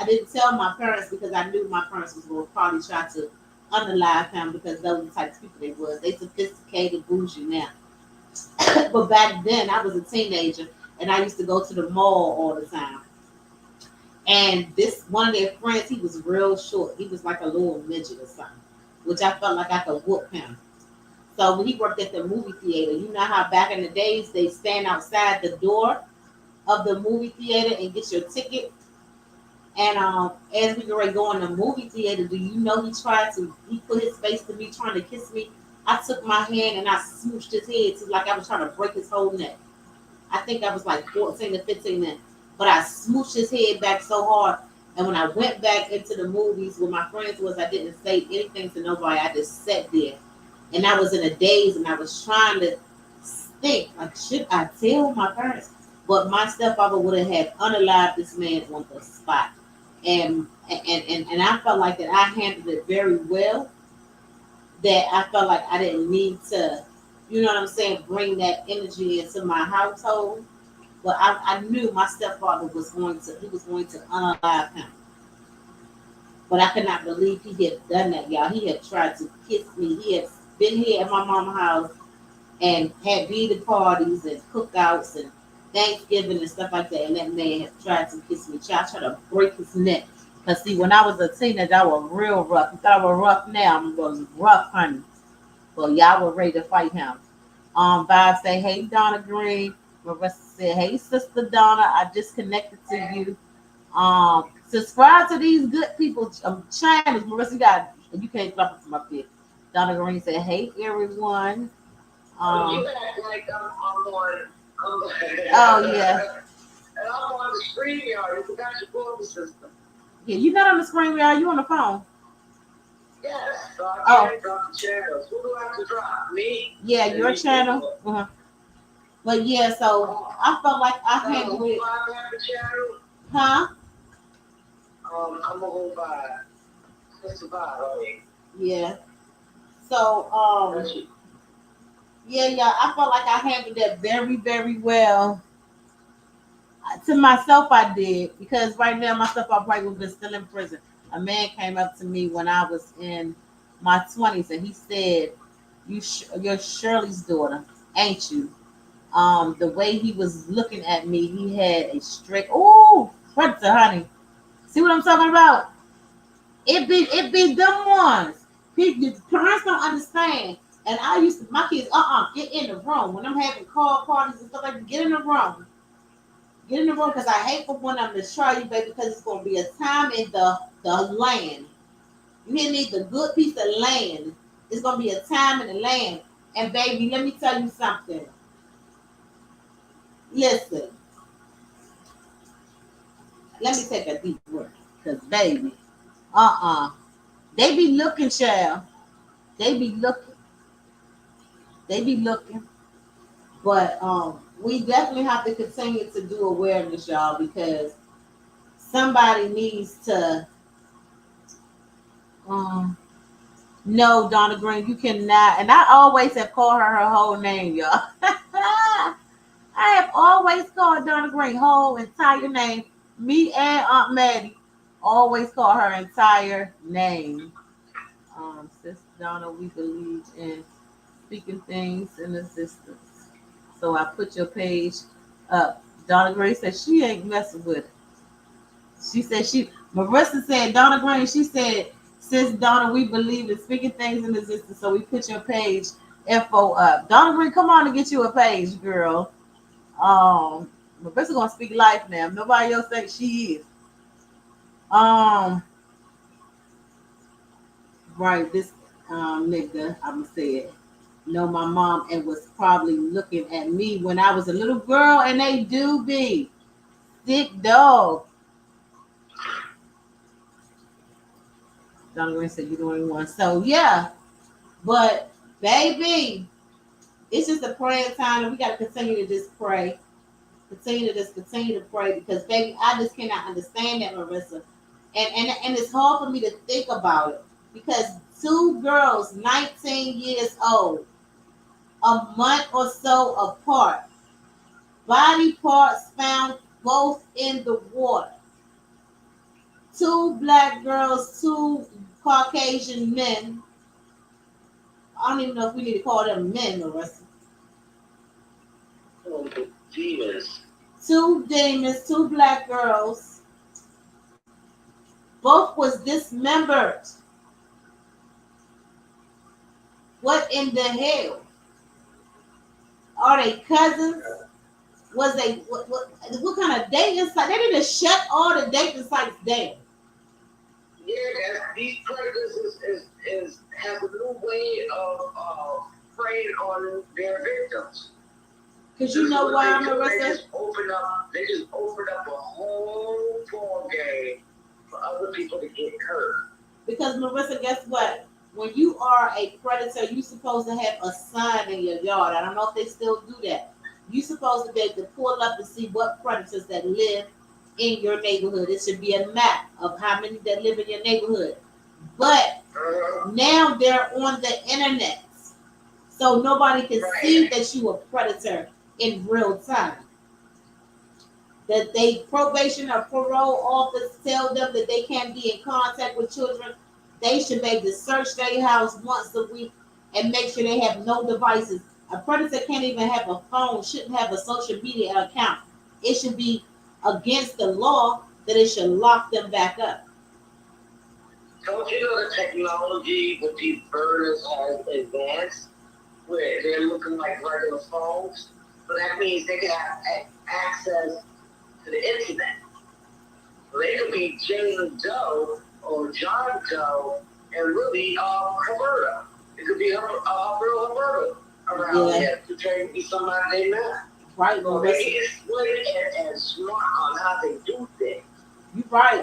didn't tell my parents because I knew my parents was gonna probably try to unalive him because those were the types of people they was. They sophisticated bougie now. But back then I was a teenager and I used to go to the mall all the time. And this one of their friends, he was real short. He was like a little midget or something, which I felt like I could whoop him. So when he worked at the movie theater, you know how back in the days they stand outside the door of the movie theater and get your ticket. And as we were going to the movie theater, do you know he put his face to me trying to kiss me. I took my hand and I smooshed his head to like I was trying to break his whole neck. I think I was like 14 to 15 then. But I smooshed his head back so hard. And when I went back into the movies where my friends was, I didn't say anything to nobody. I just sat there. And I was in a daze and I was trying to think, like, should I tell my parents? But my stepfather would have had unalived this man on the spot. And I felt like that I handled it very well. That I felt like I didn't need to, you know what I'm saying, bring that energy into my household. But I knew my stepfather was going to unalive him. But I could not believe he had done that, y'all. He had tried to kiss me. He had been here at my mama's house and had birthday parties and cookouts and Thanksgiving and stuff like that. And that man had tried to kiss me. I tried to break his neck. Because see, when I was a teenager, I was real rough. You thought I was rough now, I was rough, honey. But y'all were ready to fight him. Vibe say, hey, Donna Green. Marissa said, hey, Sister Donna, I just connected to you. Subscribe to these good people channels. Marissa, you can't drop it from up here. Donna Green said, hey, everyone. You act like I'm on. Oh, yeah. And I'm on the screen, y'all. You forgot your phone system. Yeah, you're not on the screen, are you on the phone? Yes, so I can't drop the channels. Who do I have to drop? Me? Yeah, your channel. Uh-huh. But yeah, so I felt like I handled it. Huh? I'm gonna go by Sister Vibe. Yeah. So yeah, I felt like I handled that very, very well. To myself, I did, because right now myself, I probably would have been still in prison. A man came up to me when I was in my 20s, and he said, "You're Shirley's daughter, ain't you?" The way he was looking at me, he had a strict, predator, honey. See what I'm talking about? It be them ones. Parents don't understand. And I used to, my kids, get in the room when I'm having call parties and stuff like that. Get in the room. Get in the room, because I hate for one of them to try you, baby, because it's going to be a time in the land. You hear me? The good piece of land. It's going to be a time in the land. And baby, let me tell you something. Listen. Let me take a deep breath. Because baby, they be looking, child. They be looking. They be looking. But we definitely have to continue to do awareness, y'all, because somebody needs to no, Donna Green, you cannot. And I always have called her whole name, y'all. I have always called Donna Green whole entire name. Me and Aunt Maddie always call her entire name. Sister Donna, we believe in speaking things in existence. So I put your page up. Donna Green said she ain't messing with it. She said Marissa said, Donna Green, she said, Sis Donna, we believe in speaking things in existence. So we put your page info up. Donna Green, come on and get you a page, girl. Marissa gonna speak life now. Nobody else thinks she is. Right, this nigga, I'ma say it. Know my mom and was probably looking at me when I was a little girl, and they do be sick dog. Donna Green said you're the only one. So yeah, but baby, it's just a praying time, and we gotta continue to just pray. Continue to pray, because baby, I just cannot understand that, Marissa. And it's hard for me to think about it, because two girls, 19 years old, a month or so apart, body parts found both in the water. Two black girls, two Caucasian men. I don't even know if we need to call them men, Marissa. Oh, demons. Two demons, two black girls. Both was dismembered. What in the hell? Are they cousins? Was they what kind of dating site? They didn't shut all the dating sites down. Yeah, these predators is have a new way of preying on their victims. Cause you know why, Marissa? They just open up a whole ball game for other people to get hurt. Because Marissa, guess what? When you are a predator, you're supposed to have a sign in your yard. I don't know if they still do that. You're supposed to be able to pull up and see what predators that live in your neighborhood. It should be a map of how many that live in your neighborhood. But now they're on the internet, so nobody can see that you a predator in real time. That they probation or parole office tell them that they can't be in contact with children. They should be able to search their house once a week and make sure they have no devices. A predator can't even have a phone, shouldn't have a social media account. It should be against the law that it should lock them back up. Don't you know the technology with these burners has advanced, where they're looking like regular phones? So that means they can have access to the internet. So they could be Jane Doe or John Doe and really Roberta. It could be real Roberta around here to try to be somebody they met. Right, so they get slick and smart on how they do things. You're right.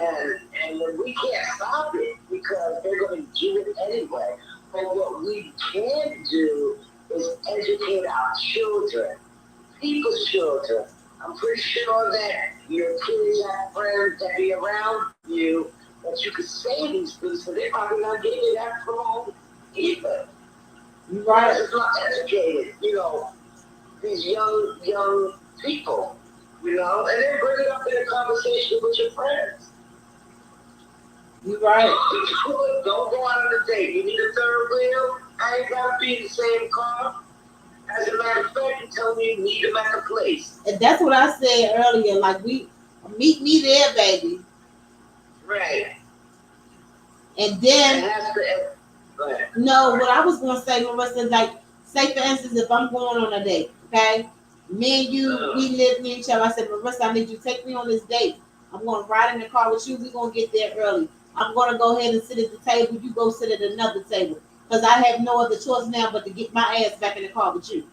And we can't stop it because they're going to do it anyway. But what we can do is educate our children, people's children. I'm pretty sure that your kids have friends that be around you that you could say these things, so they're probably not getting that from home either. Right. It's not educated, these young people, and then bring it up in a conversation with your friends. You're right. Don't go out on a date. You need a third wheel. I ain't gotta be in the same car. As a matter of fact, you tell me you need them at the place. And that's what I said earlier. Like, we meet me there, baby. Right. And then go ahead. No, what I was gonna say, Marissa, like, say for instance, if I'm going on a date, okay, me and you, we live near each other. I said, Marissa, I need you to take me on this date. I'm gonna ride in the car with you. We're gonna get there early. I'm gonna go ahead and sit at the table. You go sit at another table, because I have no other choice now but to get my ass back in the car with you.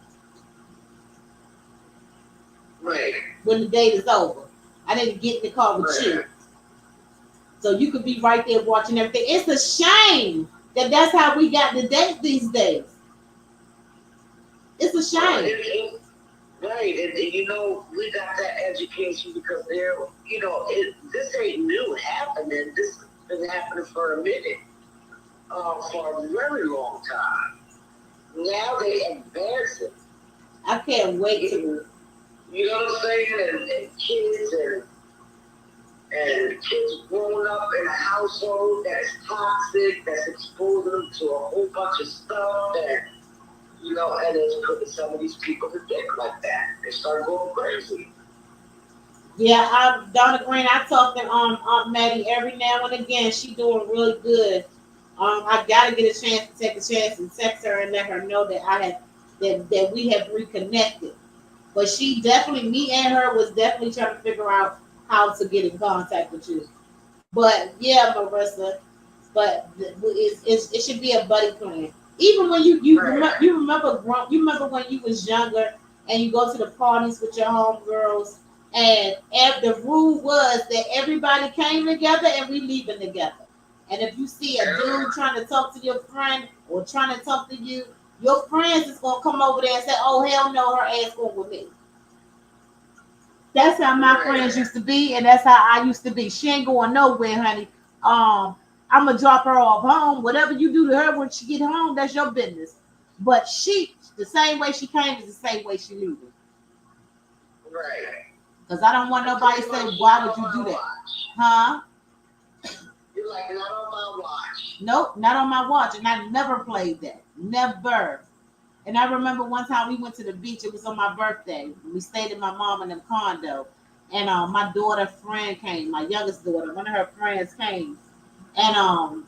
Right. When the date is over, I need to get in the car with you, so you could be right there watching everything. It's a shame that that's how we got to date these days. It's a shame. Right, and we got that education because this ain't new happening. This has been happening for a minute, for a very long time. Now they advance it. I can't wait to. You know what I'm saying? And kids and kids growing up in a household that's toxic, that's exposing them to a whole bunch of stuff that. And it's putting some of these people to think like that. They start going crazy. Yeah, Donna Green, I talk to Aunt Maddie every now and again. She doing really good. I gotta get a chance to take a chance and text her and let her know that that we have reconnected. But she definitely, me and her was definitely trying to figure out how to get in contact with you. But yeah, Marissa, but it should be a buddy plan. Even when you remember when you was younger and you go to the parties with your homegirls, and the rule was that everybody came together and we leaving together. And if you see a dude trying to talk to your friend or trying to talk to you, your friends is gonna come over there and say, "Oh hell no, her ass going with me." That's how my friends used to be, and that's how I used to be. She ain't going nowhere, honey. I'm gonna drop her off home. Whatever you do to her when she get home, that's your business. But the same way she came is the same way she leaving. Right. Because I don't want nobody to say, "Why would you do that?" Huh? You're like, not on my watch. Nope, not on my watch, and I never played that. Never. And I remember one time we went to the beach. It was on my birthday. We stayed in my mom in a condo, and my daughter friend came. My youngest daughter, one of her friends came. And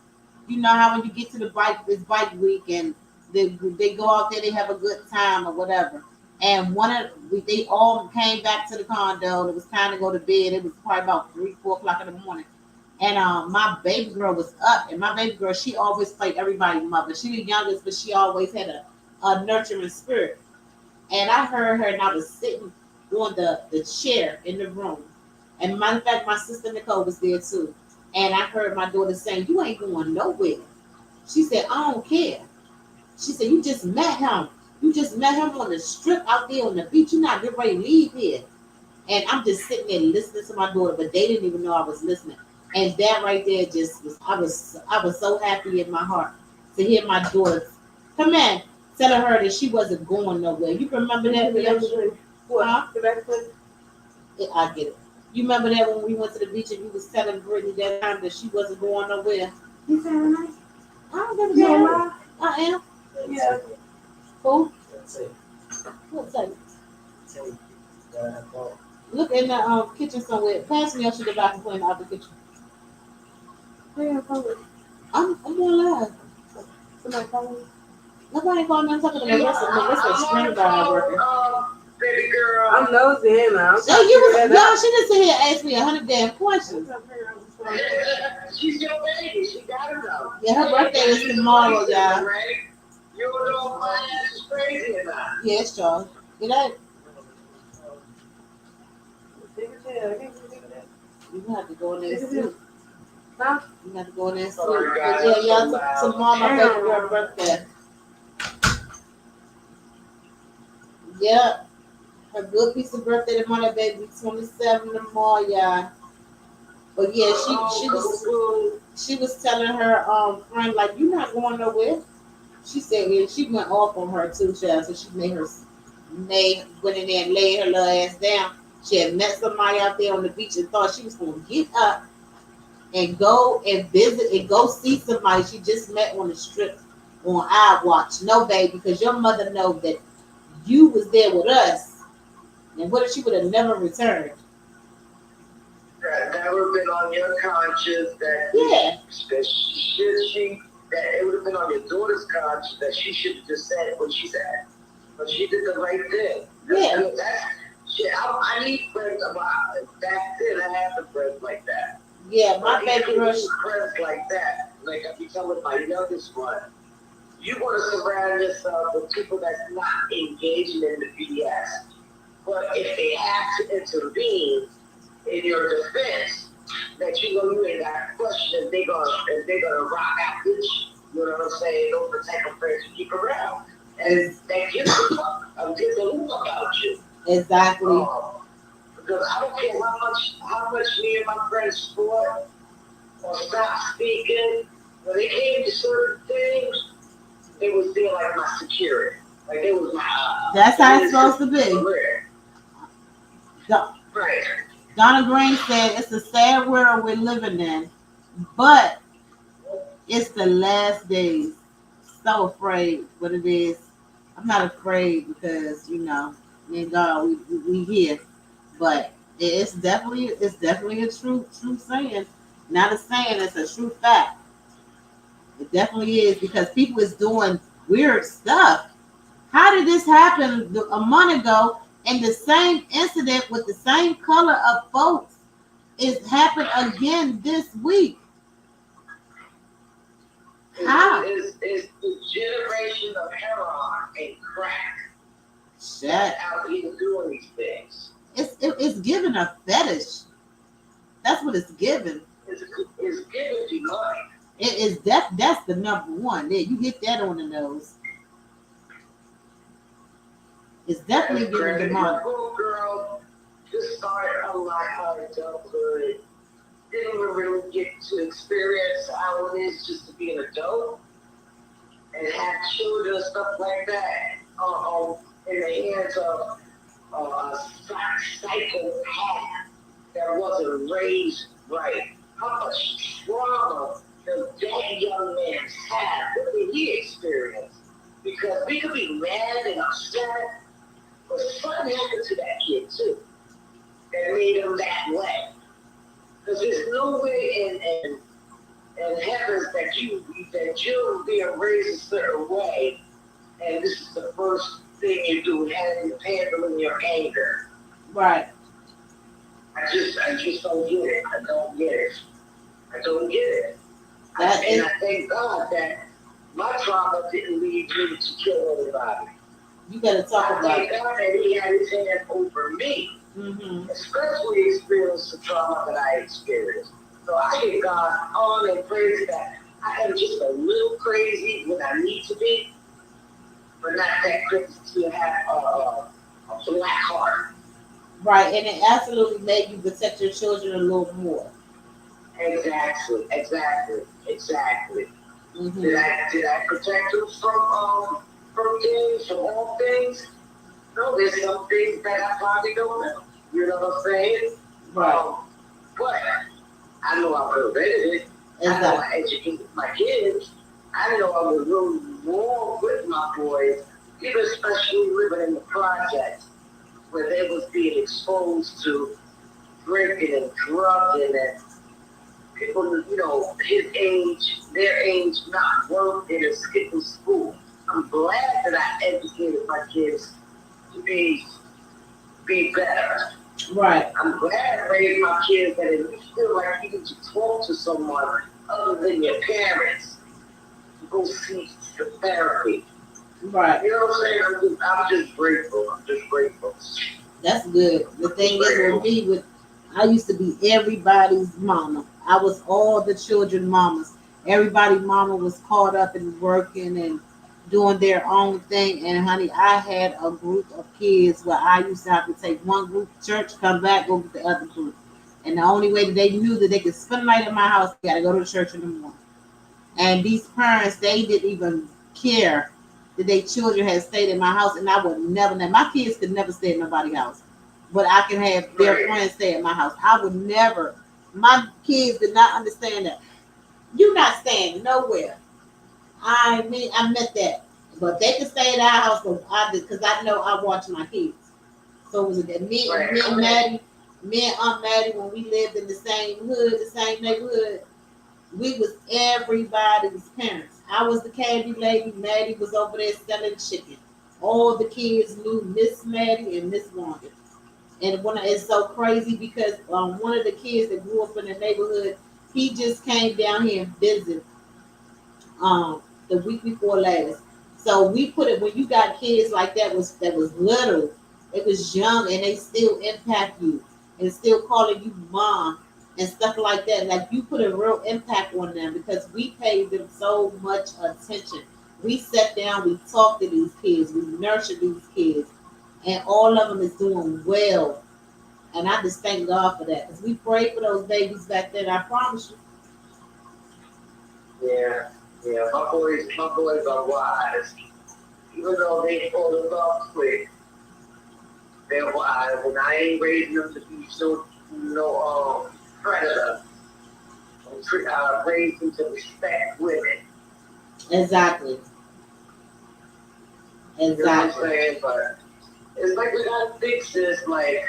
you know how when you get to this bike week, and they go out there, they have a good time or whatever. And they all came back to the condo. It was time to go to bed. It was probably about 3-4 o'clock in the morning. And my baby girl was up, and my baby girl, she always played everybody's mother. She was youngest, but she always had a nurturing spirit. And I heard her, and I was sitting on the chair in the room. And matter of fact, my sister Nicole was there too. And I heard my daughter saying, "You ain't going nowhere." She said, "I don't care." She said, "You just met him. You just met him on the strip out there on the beach. You're not getting ready to leave here." And I'm just sitting there listening to my daughter, but they didn't even know I was listening. And that right there just was, I was so happy in my heart to hear my daughter come in, telling her that she wasn't going nowhere. You remember that? Huh? I get it. You remember that when we went to the beach and you was telling Brittany that time that she wasn't going nowhere? You sound nice. I don't give a damn. I am. Yeah. Who? What's that? Look in the kitchen somewhere. Pass me your sugar back and put in the other kitchen. I'm going live. Somebody calling me? Nobody calling me. I'm talking to Marissa. Screen guard working. Baby girl. I'm nosy now. She just sit here and ask me 100 damn questions. She's your baby. She gotta know. Yeah, her birthday is tomorrow, y'all. You know my ass is crazy about. Yes, Charles. Good night. You have to go in there and see. Huh? You got to go in there and sleep. But yeah, y'all, tomorrow my baby girl's birthday. Yep. A good piece of birthday tomorrow, baby. 27 tomorrow, y'all. But yeah, she was telling her friend, like, you not going nowhere. She said, yeah, she went off on her too, child. So she went in there and laid her little ass down. She had met somebody out there on the beach and thought she was gonna get up and go and visit and go see somebody she just met on the strip on our watch. No, baby, because your mother know that you was there with us. And what if she would have never returned? That would have been on your conscience that that it would have been on your daughter's conscience that she should have just said what she said. But she did the right thing. Yeah. I need friends back then I had the friends like that. Yeah, my baby girl. Friends like that. Like I be telling my youngest one, you want to surround yourself with people that's not engaging in the BS. But if they have to intervene in your defense, that you ain't got a question if they're gonna rock out with you. You know what I'm saying? Don't protect them friends you keep around. And that gives a fuck. Gives a loop about you. Exactly. Because I don't care how much me and my friends fought or stopped speaking. When they came to certain things, they was there like my security. Like it was my that's how it's supposed to be. Right. Donna Green said it's a sad world we're living in, but it's the last days. So afraid, but it is. I'm not afraid because me and God, we here, but it's definitely a true saying. Not a saying, it's a true fact. It definitely is because people is doing weird stuff. How did this happen a month ago? And the same incident with the same color of folks is happened again this week. How? It's the generation of heroin and crack. Shut. Out here doing these things. It's given a fetish. That's what it's given. It's given to money. It is that's the number one. There, you hit that on the nose. It's definitely giving the money. My little girl just started a life out of adulthood. Didn't even really get to experience how it is just to be an adult and have children and stuff like that in the hands of a psychopath that wasn't raised right. How much trauma does that young man have? What did he experience? Because we could be mad and upset, but something happened to that kid too that made him that way. Because there's no way in heavens that you're being raised a certain way, and this is the first thing you do, handling your anger. Right. I just don't get it. I don't get it. And I thank God that my trauma didn't lead me to kill anybody. You gotta talk about it. I thank God that He had His hand over me. Mm-hmm. Especially experience the trauma that I experienced. So I give God honor and praise that I am just a little crazy when I need to be, but not that crazy to have a black heart. Right, and it absolutely made you protect your children a little more. Exactly. Mm-hmm. Did I protect them from things, from all things? No, there's some things that I probably don't know. You know what I'm saying? Right. But I know I prevented it. Exactly. I know I educated my kids. I know I was really more with my boys, even especially living in the projects where they was being exposed to drinking and drugging and people, his age, their age, not working and skipping school. I'm glad that I educated my kids to be better. Right. I'm glad I raised my kids that if you feel like you need to talk to someone other than your parents, go seek the therapy. Right. You know what I'm saying? I'm just grateful. That's good. The thing is with me, I used to be everybody's mama. I was all the children mamas. Everybody mama was caught up in working and doing their own thing. And honey, I had a group of kids where I used to have to take one group to church, come back, go with the other group. And the only way that they knew that they could spend the night at my house, they got to go to church in the morning. And these parents, they didn't even care that their children had stayed in my house, and I would never. My kids could never stay in nobody's house, but I can have their friends stay at my house. I would never. My kids did not understand that. You're not staying nowhere. I mean, I meant that, but they could stay at our house, but I did because I know I watch my kids. So it was that me and Maddie, me and Aunt Maddie, when we lived in the same hood, the same neighborhood. We was everybody's parents. I was the candy lady. Maddie was over there selling chicken. All the kids knew Miss Maddie and Miss Wanda. And it's so crazy because one of the kids that grew up in the neighborhood, he just came down here and visited the week before last. So we put it when you got kids like that was little, it was young, and they still impact you and still calling you mom and stuff like that. Like you put a real impact on them because we paid them so much attention. We sat down, we talked to these kids, we nurtured these kids, and all of them is doing well. And I just thank God for that because we prayed for those babies back then. I promise you. Yeah, yeah. My boys are wise. Even though they fall in love quick, they're wise, and I ain't raising them to be so predator. I raised them to respect women. Exactly. You know what I'm saying? But it's like we gotta fix this. Like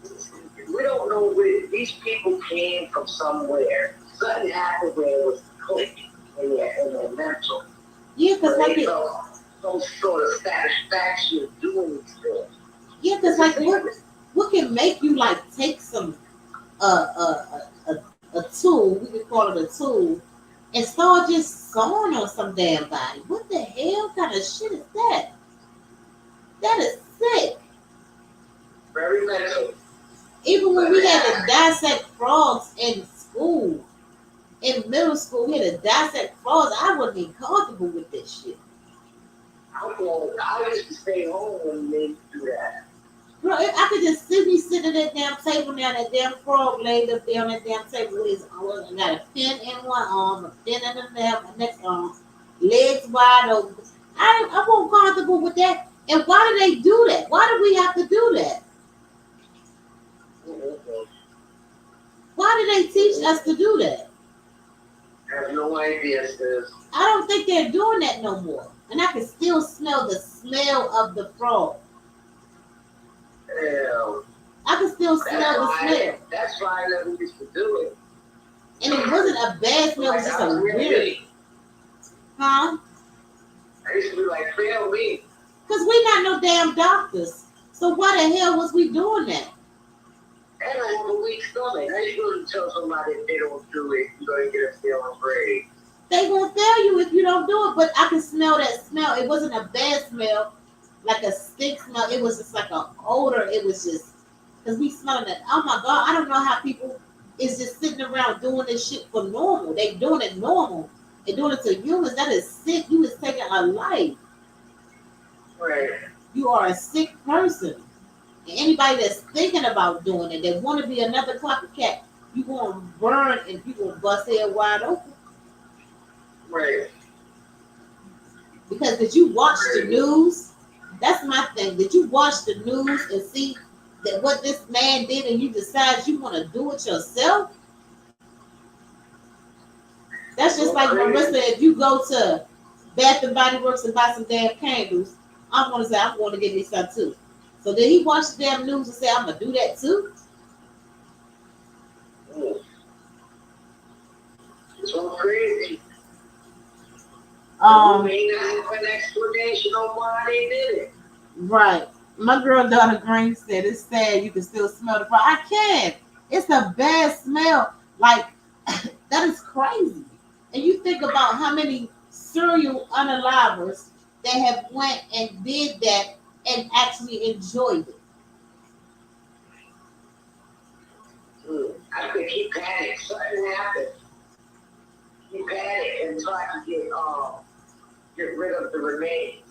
we don't know where these people came from. Somewhere something happened where it was click in their mental. Yeah, because like they felt some sort of satisfaction doing these things. Yeah, because like what can make you like take some a tool, we could call it a tool, and start just sewing on some damn body? What the hell kind of shit is that? That is sick. Very mental. Even when we had to dissect frogs in school, in middle school, we had to dissect frogs. I wasn't even comfortable with this shit. I used to stay home when they do that. Bro, I could just see me sitting at that damn table now, that damn frog laid up there on that damn table with his arm, and got a pin in one arm, a pin in the next arm, legs wide open. I wasn't comfortable with that. And why do they do that? Why do we have to do that? Why do they teach us to do that? I have no idea, sis. I don't think they're doing that no more. And I can still smell the smell of the frog. Hell. I can still smell the smell. That's why I never used to do it. And it wasn't a bad smell, it was just a weird. Huh? I used to be like, fail me. Because we're not no damn doctors. So why the hell was we doing that? And I have a weak stomach. I shouldn't tell somebody if they don't do it, you're going to get a feeling grade. They won't fail you if you don't do it. But I can smell that smell. It wasn't a bad smell, like a stink smell. It was just like an odor. It was just, because we smelling that. Oh my God, I don't know how people is just sitting around doing this shit for normal. They doing it normal. They doing it to humans. That is sick. You is taking a life. Right. You are a sick person. And anybody that's thinking about doing it, they want to be another copycat, you going to burn and you going to bust head wide open. Right. Because did you watch the news? That's my thing. Did you watch the news and see that what this man did and you decide you want to do it yourself? That's just like Marissa, if you go to Bath and Body Works and buy some damn candles, I'm going to say, I'm going to get me some too. So did he watch the damn news and say, I'm going to do that too? It's all crazy. May not have an explanation on why they did it. Right. My girl Donna Green said it's sad you can still smell the fry. I can. It's a bad smell. Like, that is crazy. And you think about how many serial unalivers that have went and did that and actually enjoyed it. I think he panicked. Something happened. He panicked and tried to get rid of the remains.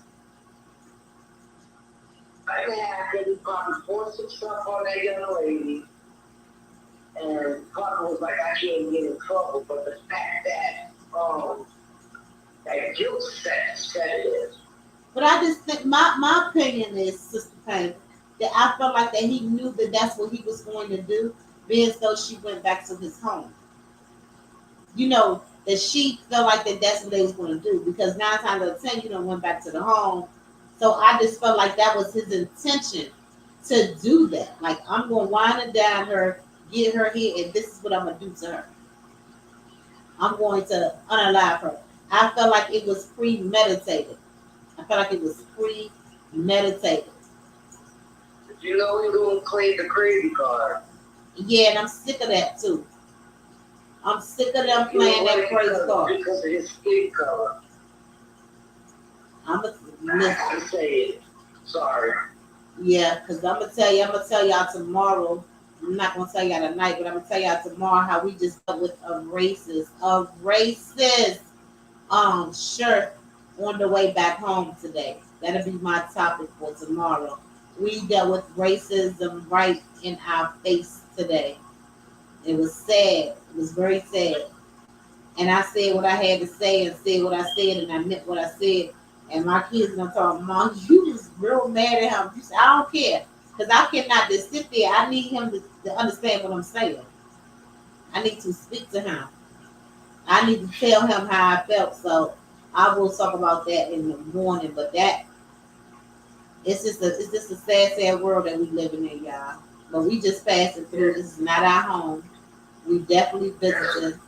Something happened. He probably forced himself on that young lady. And Carter was like, I can't get in trouble, but the fact that that guilt set it is. But I just think my opinion is, Sister Payne, that I felt like that he knew that that's what he was going to do, being so she went back to his home. You know, that she felt like that that's what they was going to do, because 9 times out of 10, you don't went back to the home. So I just felt like that was his intention to do that. Like, I'm going to wind it down her, get her here, and this is what I'm going to do to her. I'm going to unalive her. I felt like it was premeditated. I felt like it was premeditated. You know we're going to claim the crazy card. Yeah, and I'm sick of that too. I'm sick of them playing that crazy card. Because of his skin color. I'm I say it. Sorry. Yeah, because I'm gonna tell y'all tomorrow. I'm not gonna tell y'all tonight, but I'm gonna tell y'all tomorrow how we just dealt with a racist shirt on the way back home today. That'll be my topic for tomorrow. We dealt with racism right in our face today. It was sad. It was very sad. And I said what I had to say and said what I said, and I meant what I said. And my kids gonna talk, Mom, you was real mad at him. You said, I don't care. Because I cannot just sit there. I need him to understand what I'm saying. I need to speak to him. I need to tell him how I felt. So I will talk about that in the morning. But it's just a sad world that we living in, y'all. But we just passing through. This is not our home. We definitely visiting.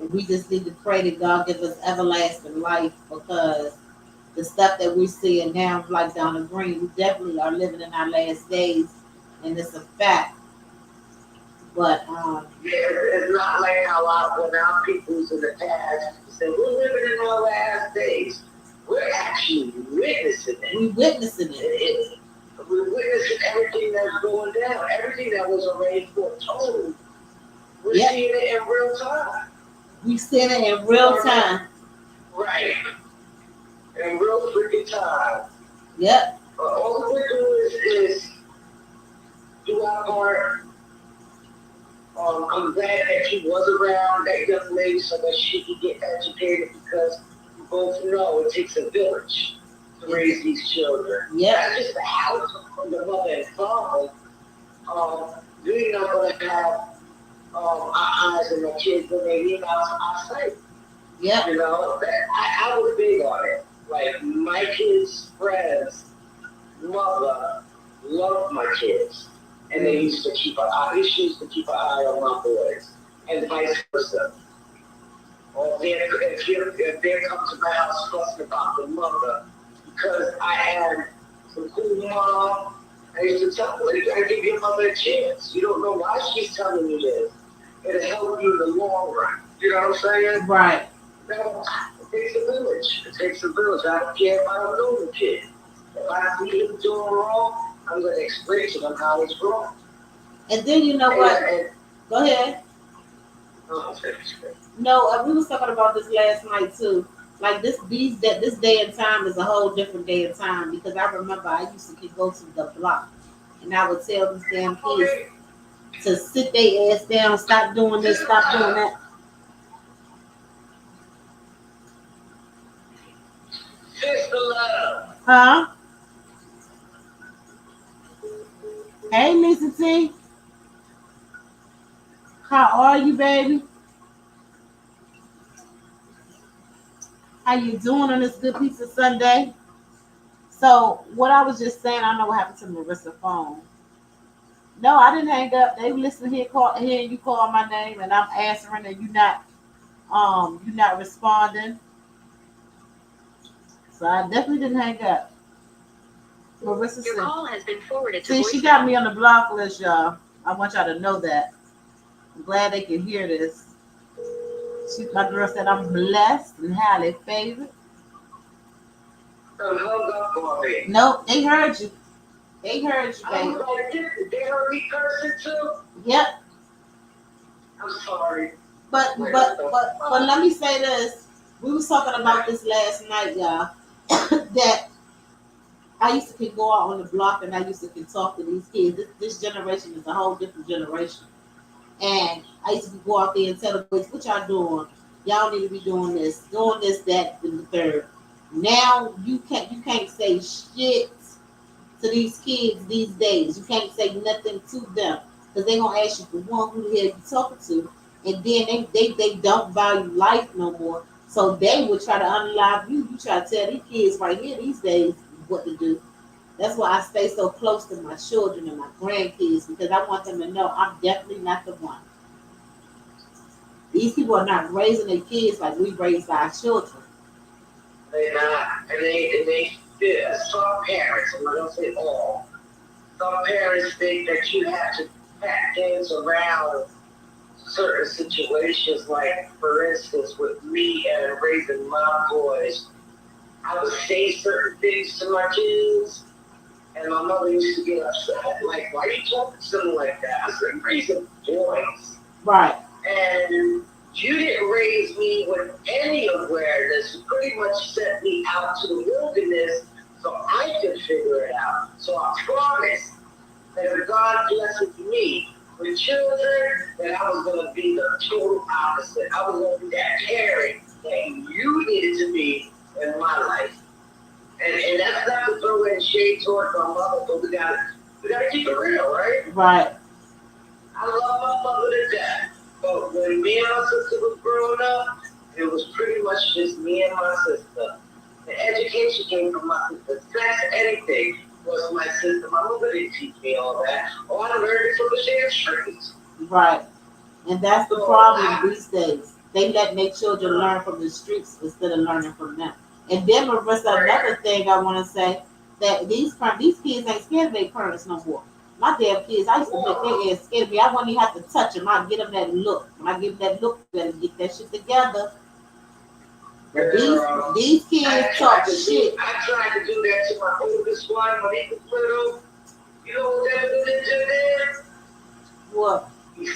And we just need to pray that God give us everlasting life, because the stuff that we're seeing now, like Donna Green, we definitely are living in our last days, and it's a fact. But it's not like how when our peoples in the past said we're living in our last days. We're actually witnessing it. We're witnessing it. We're witnessing everything that's going down, everything that was already foretold. We're seeing it in real time. We seeing it in real time. Right. In real freaking time. Yep. All we do is do our part. I'm glad that she was around that young lady so that she could get educated, because we both know it takes a village to raise these children. Yeah. Not just the house from the mother and father. We're not going to have our eyes on the kids when they leave our sight. Yeah. You know, I was big on it. Like, my kids' friends' mother loved my kids. And they used to keep an eye on my boys, and vice versa. Or if they come to my house fussing about the mother, because I had some cool mom, I used to tell her, you gotta give your mother a chance. You don't know why she's telling you this. It'll help you in the long run. You know what I'm saying? Right. No, it takes a village. It takes a village. I don't care if I don't know the kid. If I see him doing wrong, I'm going to explain to them how it's wrong. And then you know what? Go ahead. No, we was talking about this last night too. Like this day and time is a whole different day and time, because I remember I used to go to the block, and I would tell these damn kids to sit their ass down, stop doing this, stop doing that. Sister love. Huh? Hey, Mr. T. How are you, baby? How you doing on this good pizza Sunday? So, what I was just saying, I don't know what happened to Marissa's phone. No, I didn't hang up. They listening here, hearing you call my name, and I'm answering, and you're not responding. So I definitely didn't hang up. Marissa Your call has been forwarded to see, voicemail. she got me on the block list, y'all. I want y'all to know that. I'm glad they can hear this. My girl said I'm blessed and highly favored. Nope, they heard you. They heard you, baby. They heard me cursing too? Yep. I'm sorry. But let me say this. We was talking about this last night, y'all. That I used to go out on the block and I used to talk to these kids. This generation is a whole different generation. And I used to go out there and tell the boys, what y'all doing? Y'all need to be doing this, that, and the third. Now you can't say shit to these kids these days. You can't say nothing to them because they gonna ask you for one, who the hell you talking to, and then they don't value life no more. So they would try to unalive you. You try to tell these kids right here these days what to do. That's why I stay so close to my children and my grandkids because I want them to know I'm definitely not the one. These people are not raising their kids like we raised our children. They're not, and some parents, I'm not gonna say all, some parents think that you have to pack things around certain situations. Like, for instance, with me and raising my boys, I would say certain things to my kids, and my mother used to get upset. Like, why are you talking to them like that? I said, raising boys. Right. And you didn't raise me with any awareness. You pretty much sent me out to the wilderness so I could figure it out. So I promise that if God blesses me with children, that I was going to be the total opposite. I was going to be that caring that you needed to be in my life. And that's not to throw in shade towards my mother, but we gotta keep it real, right? Right. I love my mother to death. But when me and my sister was growing up, it was pretty much just me and my sister. The education came from my sister. Sex, anything was my sister. My mother didn't teach me all that. Oh, I learned it from the damn streets. Right. And that's the problem these days. They let their children learn from the streets instead of learning from them. And then, Marissa, another thing I want to say, that these kids ain't scared of their parents no more. My damn kids, I used to make their ass scared of me. I wouldn't even have to touch them. I'd get them that look. When I give them that look, better get that shit together. But these kids talk shit. I tried to do that to my oldest one when he was little. You know what that little ninja did? What? He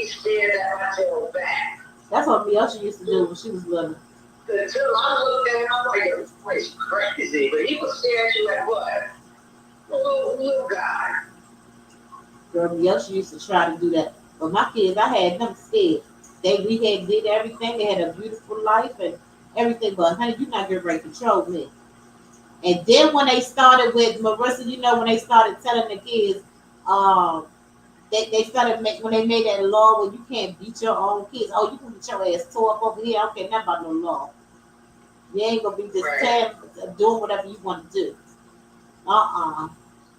stared at my tail back. That's what Miyoshi used to do when she was little. Until I looked at him, I'm like, this place crazy. But he was staring at you like, what? Little guy. Girl, Miyoshi used to try to do that. But my kids, I had them scared. We did everything. They had a beautiful life and everything. But honey, you're not getting ready to control me. And then when they started with Marissa, when they started telling the kids, they started when they made that law where you can't beat your own kids. Oh, you can get your ass tore up over here. I don't care nothing about no law. You ain't gonna be just doing whatever you want to do.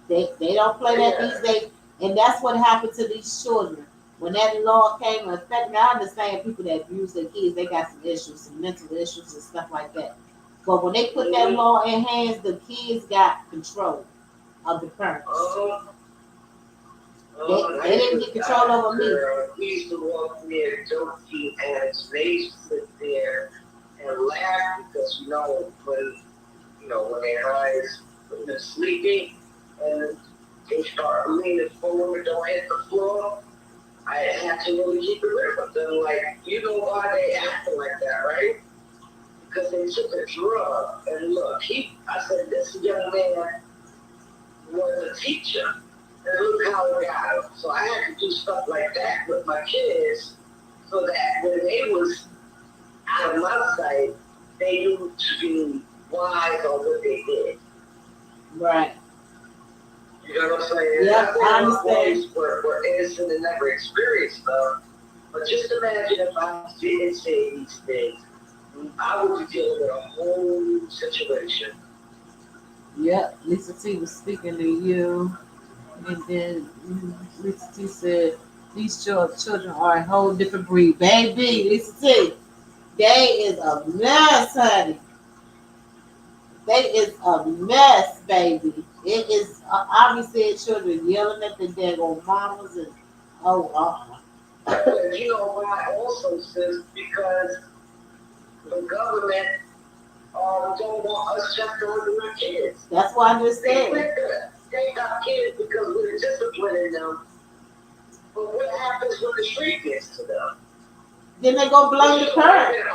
They don't play that these days, and that's what happened to these children. When that law came into effect, now I understand people that abuse their kids, they got some issues, some mental issues and stuff like that. But when they put that law in hands, the kids got control of the parents. They didn't get control over me. We used to walk near Doki and they used to sit there and laugh because when their eyes when they're sleeping and they start leaning forward and don't hit the floor, I have to really keep it real with them. Like, you know why they acting like that, right? Because they took a drug. And look, I said, this young man was a teacher. And look how it got him. So I had to do stuff like that with my kids so that when they was out of my sight, they knew to be wise on what they did. Right. You know what I'm saying? Yeah, I understand. We're innocent and never experienced stuff. But just imagine if I didn't say these things, I would be dealing with a whole situation. Yep, Lisa T was speaking to you. And then Lisa T said, these children are a whole different breed. Baby, Lisa T, they is a mess, honey. They is a mess, baby. It is obviously children yelling at their daggone mamas and You know why also, sis? Because the government don't want us just to look at our kids. That's why I understand. They got kids because we're disciplining them But what happens when the street gets to them? Then they go blame the parent.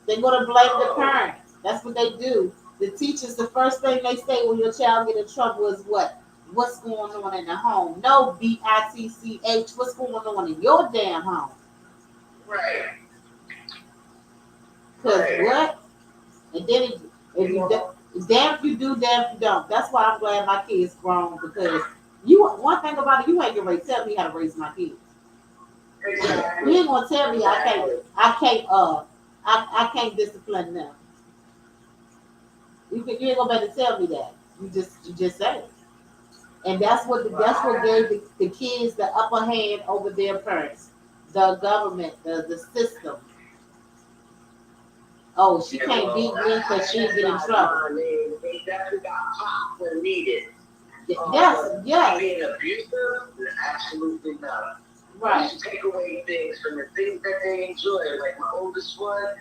They're gonna blame the parent. That's what they do. The teachers, the first thing they say when your child get in trouble is what? What's going on in the home? No, BITCH. What's going on in your damn home? Right. Cause what? And then if you damn if you do, damn if you don't. That's why I'm glad my kids grown, because one thing about it, you ain't gonna tell me how to raise my kids. Exactly. You ain't gonna tell me I can't discipline them. You ain't gonna better tell me that. You just said it. And that's what gave the kids the upper hand over their parents. The government, the system. Oh, she can't beat me because she get in trouble. They definitely got popped when needed. Yes. Being abusive? Absolutely not. Right. You take away things from the things that they enjoy. Like my oldest one,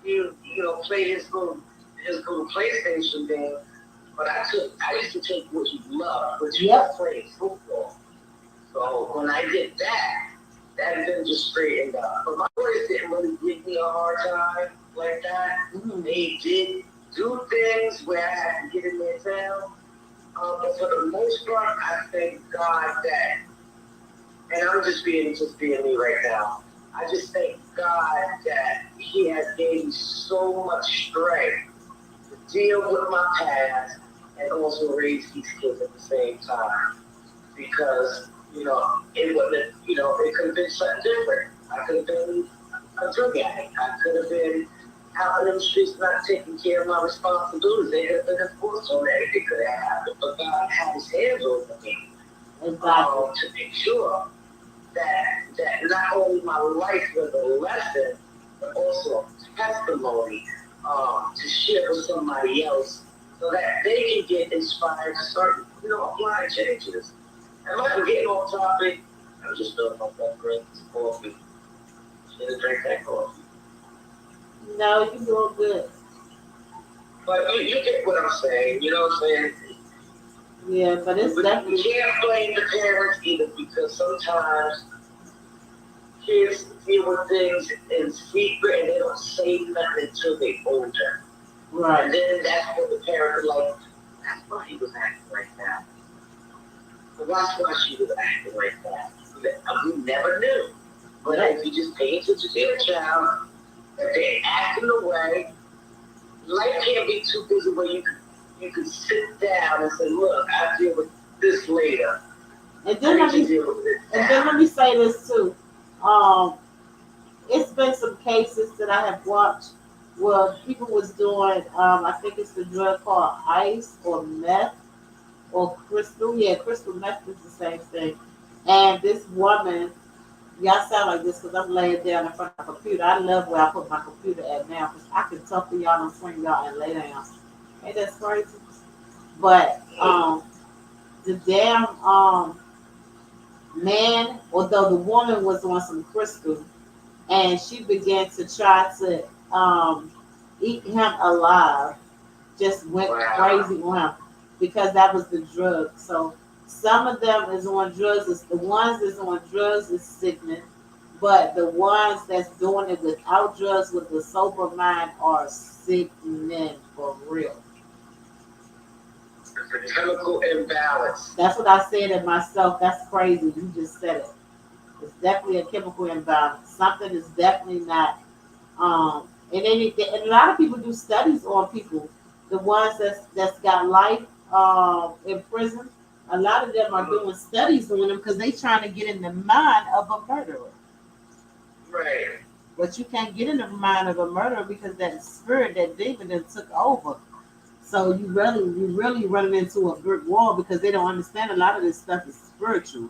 you know, played his little PlayStation game. But I used to take what he loved, which was playing football. So when I did that then just straightened up. But my boys didn't really give me a hard time like that. Mm-hmm. They did do things where I had to get in their town. But for the most part, I thank God that, and I'm just being me right now. I just thank God that He has gave me so much strength to deal with my past and also raise these kids at the same time. Because, you know, it wouldn't, you know, it could have been something different. I could have been a drug addict. I could have been out in the streets not taking care of my responsibilities. They could have been enforced on that. It could have happened. But God had His hands over me to make sure that not only my life was a lesson, but also a testimony to share with somebody else, so that they can get inspired to start, you know, applying changes. And I'm getting off topic. I'm just filling up that drink, coffee. Should have drank that coffee. No, you're doing good. But you get what I'm saying. You know what I'm saying? Yeah, but it's definitely. You can't blame the parents either, because sometimes kids deal with things in secret and they don't say nothing until they're older. Right. And then that's what the parents are like, that's why he was acting like that. That's why she was acting like that. We never knew. But if you just pay attention to your child, if they're acting away, life can't be too busy where you can sit down and say, look, I'll deal with this later. And then let me say this too. It's been some cases that I have watched where people was doing, I think it's the drug called ice or meth or crystal. Yeah, crystal meth is the same thing. And this woman, y'all sound like this because I'm laying down in front of a computer. I love where I put my computer at now because I can talk to y'all and swing y'all and lay down. Ain't that crazy? But the damn man, although the woman was on some crystal, and she began to try to eat him alive, just went crazy on him because that was the drug. So some of them is on drugs. It's the ones that's on drugs is sickening, but the ones that's doing it without drugs with the sober mind are sickening for real. It's a chemical imbalance. That's what I said it myself. That's crazy. You just said it. It's definitely a chemical imbalance. Something is definitely not. And a lot of people do studies on people. The ones that's got life in prison. A lot of them are doing studies on them because they trying to get in the mind of a murderer. Right. But you can't get in the mind of a murderer because that spirit, that demon, that took over. So you really running into a brick wall because they don't understand a lot of this stuff is spiritual.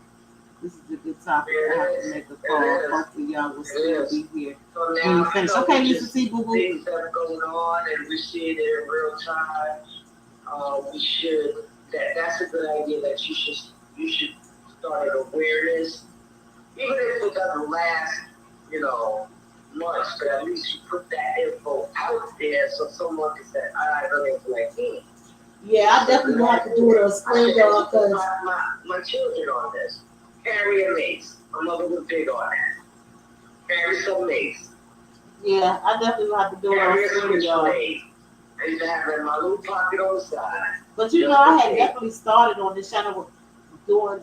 This is a good topic. I have to make a call. Hopefully y'all will still be here So when now you finish. Okay, Lisa T. Boo Boo. Things that are going on, and we see it in real time. We should. That's a good idea. That you should start an awareness, even if it doesn't last, months. But at least you put that info out there so someone can say, "I really like me." Yeah, I definitely have to do a screen door because my children on this. carry a mace. My mother was big on that. Carry some mace. Yeah, I definitely will have to do it on stream, y'all. I used to have it in my little pocket on the side. But you know, I had definitely started on this channel with doing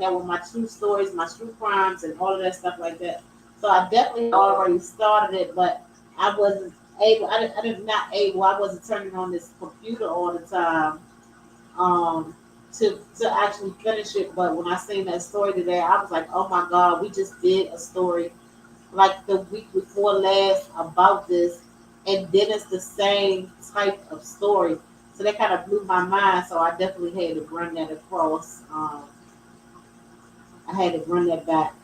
that with my true stories, my true crimes, and all of that stuff like that. So I definitely already started it, but I wasn't able. I did not able. I wasn't turning on this computer all the time to actually finish it. But when I seen that story today, I was like, oh my God, we just did a story like the week before last about this, and then it's the same type of story. So that kind of blew my mind. So I definitely had to run that across. I had to run that back.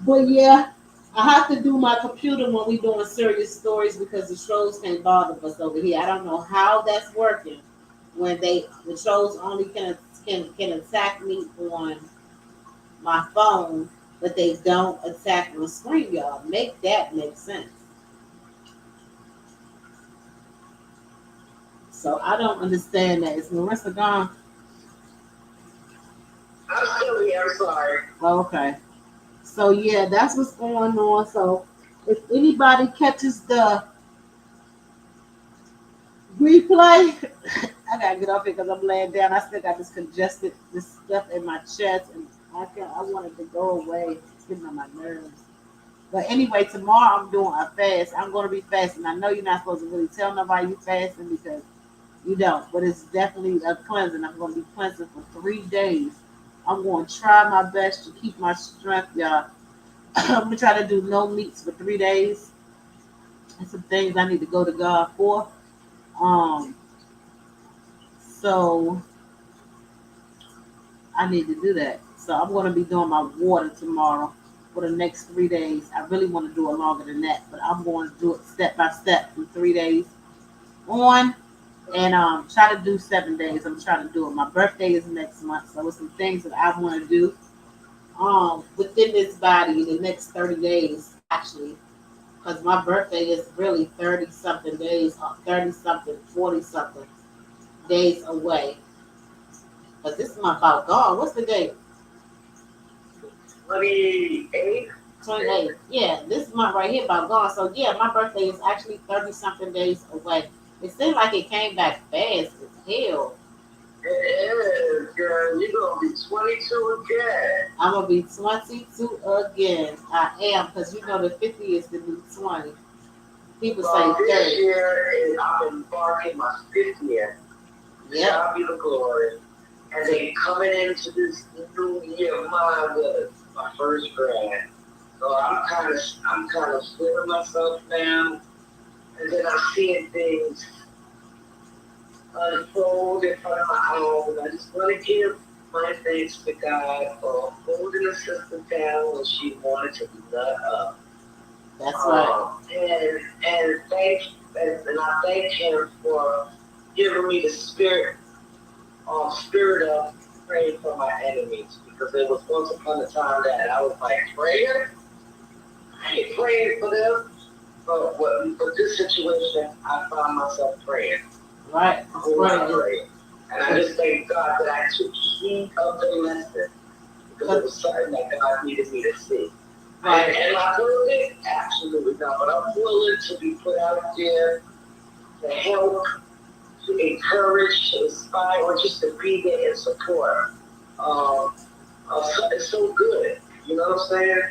But yeah, I have to do my computer when we doing serious stories because the trolls can't bother us over here. I don't know how that's working when the trolls only can attack me on my phone, but they don't attack on screen, y'all. Make that make sense. So I don't understand that. Is Marissa gone? I'm still here, I'm sorry. Okay. So yeah, that's what's going on. So if anybody catches the replay, I gotta get off here because I'm laying down. I still got this stuff in my chest, and I want it to go away. It's getting on my nerves. But anyway, tomorrow I'm doing a fast. I'm going to be fasting. I know you're not supposed to really tell nobody you fasting because you don't, but it's definitely a cleansing. I'm going to be cleansing for 3 days. I'm going to try my best to keep my strength, y'all. I'm going to try to do no meats for 3 days. And some things I need to go to God for. Um, so I need to do that. So I'm going to be doing my water tomorrow for the next 3 days. I really want to do it longer than that, but I'm going to do it step by step for 3 days on and try to do 7 days. I'm trying to do it. My birthday is next month, so it's some things that I want to do within this body in the next 30 days, actually, because my birthday is really 30 something days, 30 something, 40 something days away. But this is my about gone. What's the date? 28. 28. Yeah, this month right here about gone. So yeah, my birthday is actually 30 something days away. It seemed like it came back fast as hell. It is, girl. You're gonna be 22 again. I'm gonna be 22 again. I am, because you know the 50 is the new 20. People say 30. This year I'm embarking my 50th. Yeah. God be the glory. And they coming into this new year of mine with my first grad. So I'm kind of sitting myself down, and then I'm seeing things unfold in front of my eyes. And I just want to give my thanks to God for holding a sister down when she wanted to be nut up. That's right. And I thank Him for giving me the spirit of praying for my enemies, because there was once upon a time that I was like, prayer? I ain't praying for them. But for this situation, I found myself praying. Right. Praying. And I just thank God that I took heed of the lesson, because it was something that God needed me to see. Right. And I perfect? Absolutely not. But I'm willing to be put out there to help, to encourage, to inspire, or just to be there and support. It's so good. You know what I'm saying?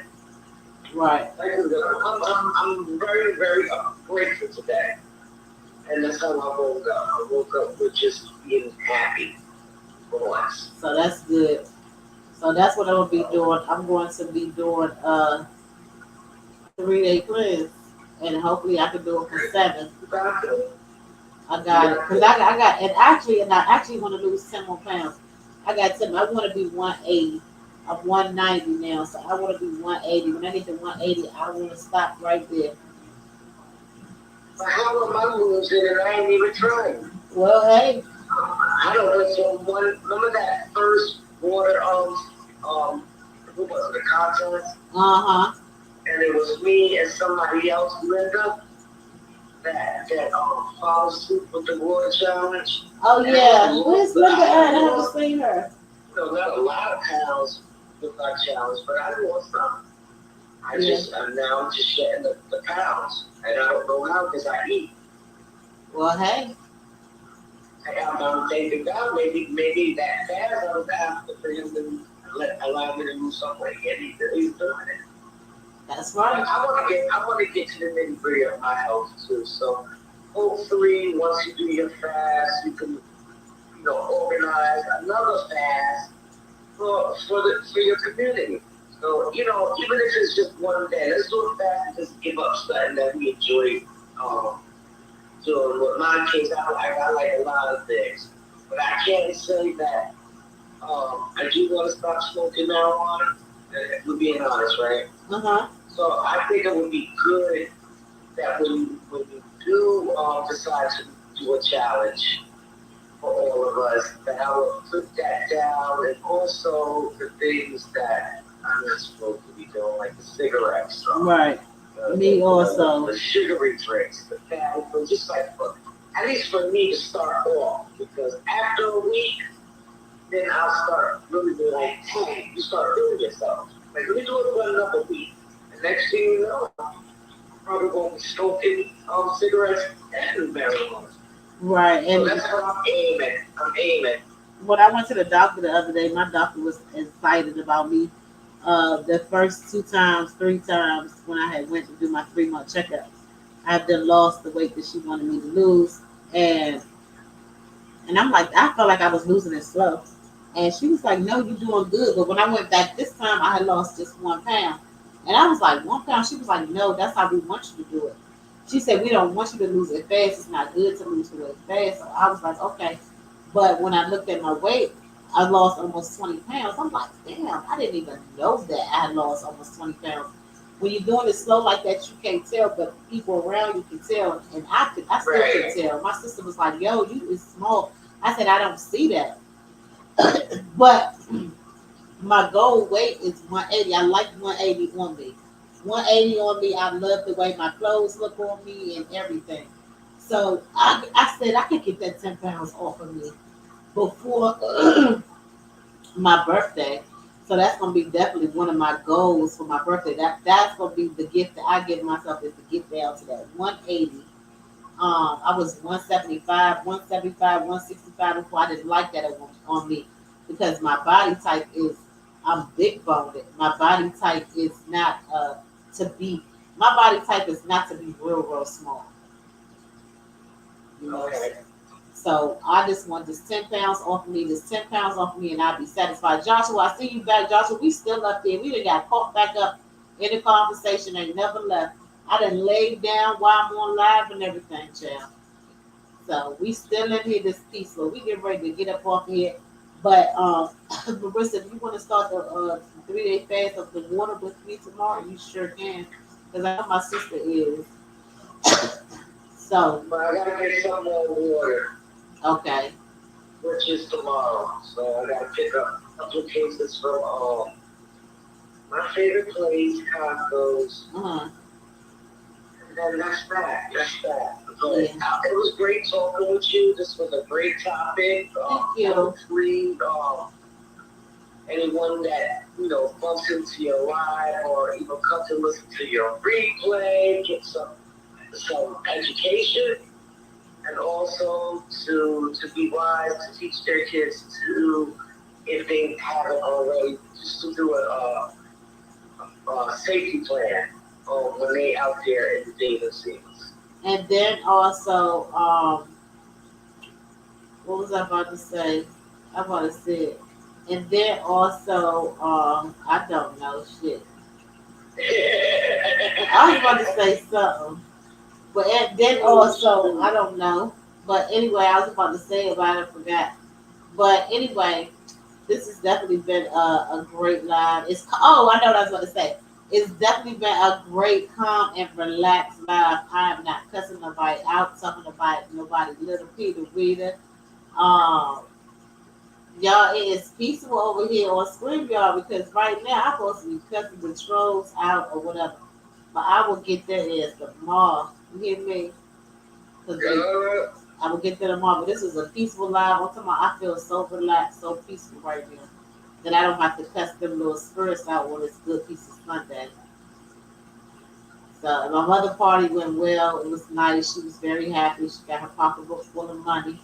Right. I'm very, very grateful today. And that's how I woke up. I woke up with just being happy for once. So that's good. So that's what I'm gonna be doing. I'm going to be doing a 3-day cleanse, and hopefully I can do it for 7. I got it, because I got, and I actually want to lose 10 more pounds. I got 10. I want to be 180. I'm 190 now, so I want to be 180. When I get to 180, I want to stop right there. But how am I losing and I ain't even trying? Well, hey. I don't know. So remember that first water who was the contest? And it was me and somebody else, Linda, that followed suit with the water challenge. Oh yeah, where's Linda at? I haven't seen her. not a lot of pounds with my challenge, but I lost some. I'm just shedding the pounds, and I don't know how because I eat. Well, hey. I'm thinking God, maybe that fast I was after for him to allow me to lose some weight, and he's doing it. That's right. I want to get to the nitty gritty of my health too. So hopefully, once you do your fast, you can organize another fast for your community. So even if it's just one day, let's do a fast and just give up something that we enjoy. So with my case, I like a lot of things, but I can't say that I do want to stop smoking marijuana. We're being honest, right? So I think it would be good that when you do decide to do a challenge for all of us, that I would put that down, and also the things that I'm not supposed to be doing, like the cigarettes. Right. Me also. The sugary drinks, the fatty foods, just like at least for me to start off, because after a week, then I'll start really being like, hey, you start doing yourself. Like, let me do it for another week. And next thing you know, I'm probably going to be smoking cigarettes and marijuana. Right. And so that's what I'm aiming. When I went to the doctor the other day, my doctor was excited about me. The first 3 times when I had went to do my 3-month checkup, I've then lost the weight that she wanted me to lose, and I'm like, I felt like I was losing it slow, and she was like, no, you're doing good. But when I went back this time, I had lost just 1 pound, and I was like, 1 pound. She was like, no, that's how we want you to do it. She said, we don't want you to lose it fast. It's not good to lose the weight fast. So I was like, okay. But when I looked at my weight, I lost almost 20 pounds. I'm like, damn, I didn't even know that I had lost almost 20 pounds. When you're doing it slow like that, you can't tell, but people around you can tell. And I still can tell. My sister was like, yo, you is small. I said, I don't see that. But my goal weight is 180. I like 180 on me. 180 on me. I love the way my clothes look on me and everything. So I said I could get that 10 pounds off of me before my birthday. So that's gonna be definitely one of my goals for my birthday. That's gonna be the gift that I give myself, is to get down to that 180. I was 175, 165 before. I didn't like that on me because my body type is, I'm big boned. My body type is not my body type is not to be real small. You know. Okay. So I just want this 10 pounds off of me, and I'll be satisfied. Joshua, I see you back. Joshua, we still up there. We done got caught back up in the conversation, ain't never left. I done laid down while I'm on live and everything, child. So we still in here this peaceful. We get ready to get up off here. But Marissa, if you want to start the 3-day fast of the water with me tomorrow, you sure can. Because I know my sister is. So. But I gotta get some more water. Okay. Which is tomorrow. So I gotta pick up a couple cases from my favorite place, Costco's. And then that's that. But it was great talking with you. This was a great topic. Thank you. Hopefully, anyone that bumps into your live or even come to listen to your replay, get some education, and also to be wise, to teach their kids to, if they haven't already, just to do a safety plan when they out there in the dating scenes. And then also, what was I about to say? I about to say it. And then also, I don't know shit. I was about to say something. But then also, I don't know. But anyway, I was about to say about it, I forgot. But anyway, this has definitely been a great live. I know what I was about to say. It's definitely been a great, calm, and relaxed live. I am not cussing nobody out, talking about nobody, little Peter Rita. Y'all, it is peaceful over here on StreamYard because right now I'm supposed to be cussing the trolls out or whatever. But I will get their ass tomorrow. You hear me? I will get there tomorrow. But this is a peaceful live. I'm talking about, I feel so relaxed, so peaceful right now. Then I don't have to cuss them little spirits out when it's good piece of Sunday. So my mother party went well. It was nice. She was very happy. She got her pocketbook full of money.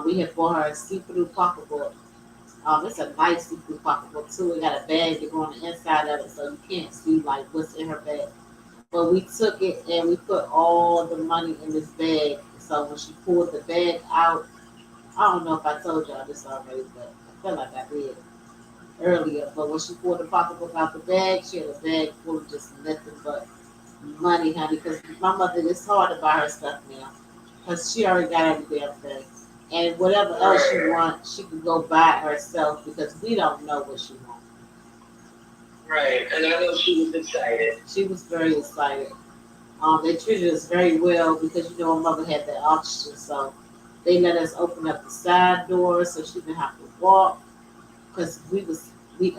We had bought her a see-through pocketbook. It's a nice see-through pocketbook too. It got a bag to go on the inside of it, so you can't see like what's in her bag. But we took it and we put all the money in this bag. So when she pulled the bag out, I don't know if I told y'all this already, but I feel like I did earlier. But when she pulled the pocketbook out the bag, she had a bag full of just nothing but money, honey. Because my mother, it's hard to buy her stuff now, because she already got every damn thing. And whatever else she wants, she can go buy it herself because we don't know what she wants. Right, and I know she was excited. She was very excited. They treated us very well because you know my mother had that oxygen, so they let us open up the side door so she didn't have to walk. Because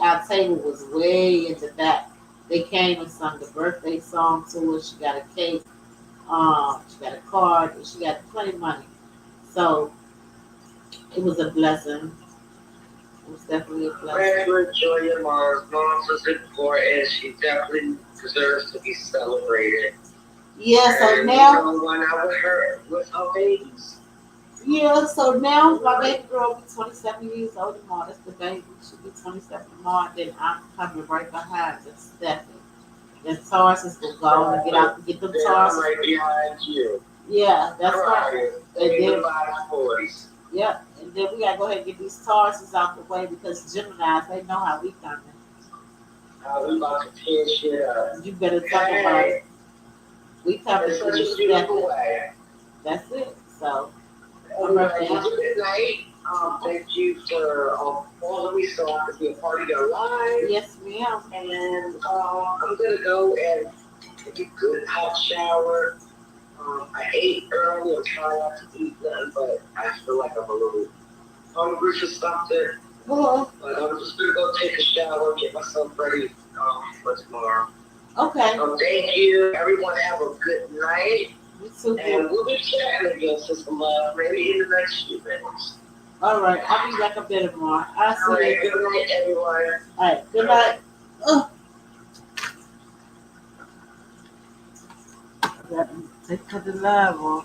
our table was way into that. They came and sung the birthday song to us. She got a cake, she got a card, and she got plenty of money. So it was a blessing. It was definitely a blessing. Very enjoy your mom. Mom's was important. She definitely deserves to be celebrated. Yeah, so and, now you know, when I with her babies. Yeah, so now my baby girl will be 27 years old tomorrow. That's the baby. She'll be 27 tomorrow. Then I'm coming right behind the Stephanie. Then Tarsus will go and get out and get them Tarsus. Right behind you. Yeah, that's right. And then, boys. yep. And then we gotta go ahead and get these Tarsus out the way because Geminis, they know how we coming. We about to tear shit up. You better talk about it. We coming in for such this a beautiful way. That's it. So Good night. Thank you for following me so I could be a part of your life. Yes, ma'am. And I'm gonna go and take a good hot shower. I ate early. I'm trying not to eat nothing, but I feel like I'm a little hungry for something. But I'm just gonna go take a shower, get myself ready for tomorrow. Okay. Thank you. Everyone have a good night. You too. And we'll be chatting again, Sister Love, maybe in the next few minutes. All right. I'll be back up there tomorrow. I'll see you. Good night, everyone. All right. Good night. Take to the level.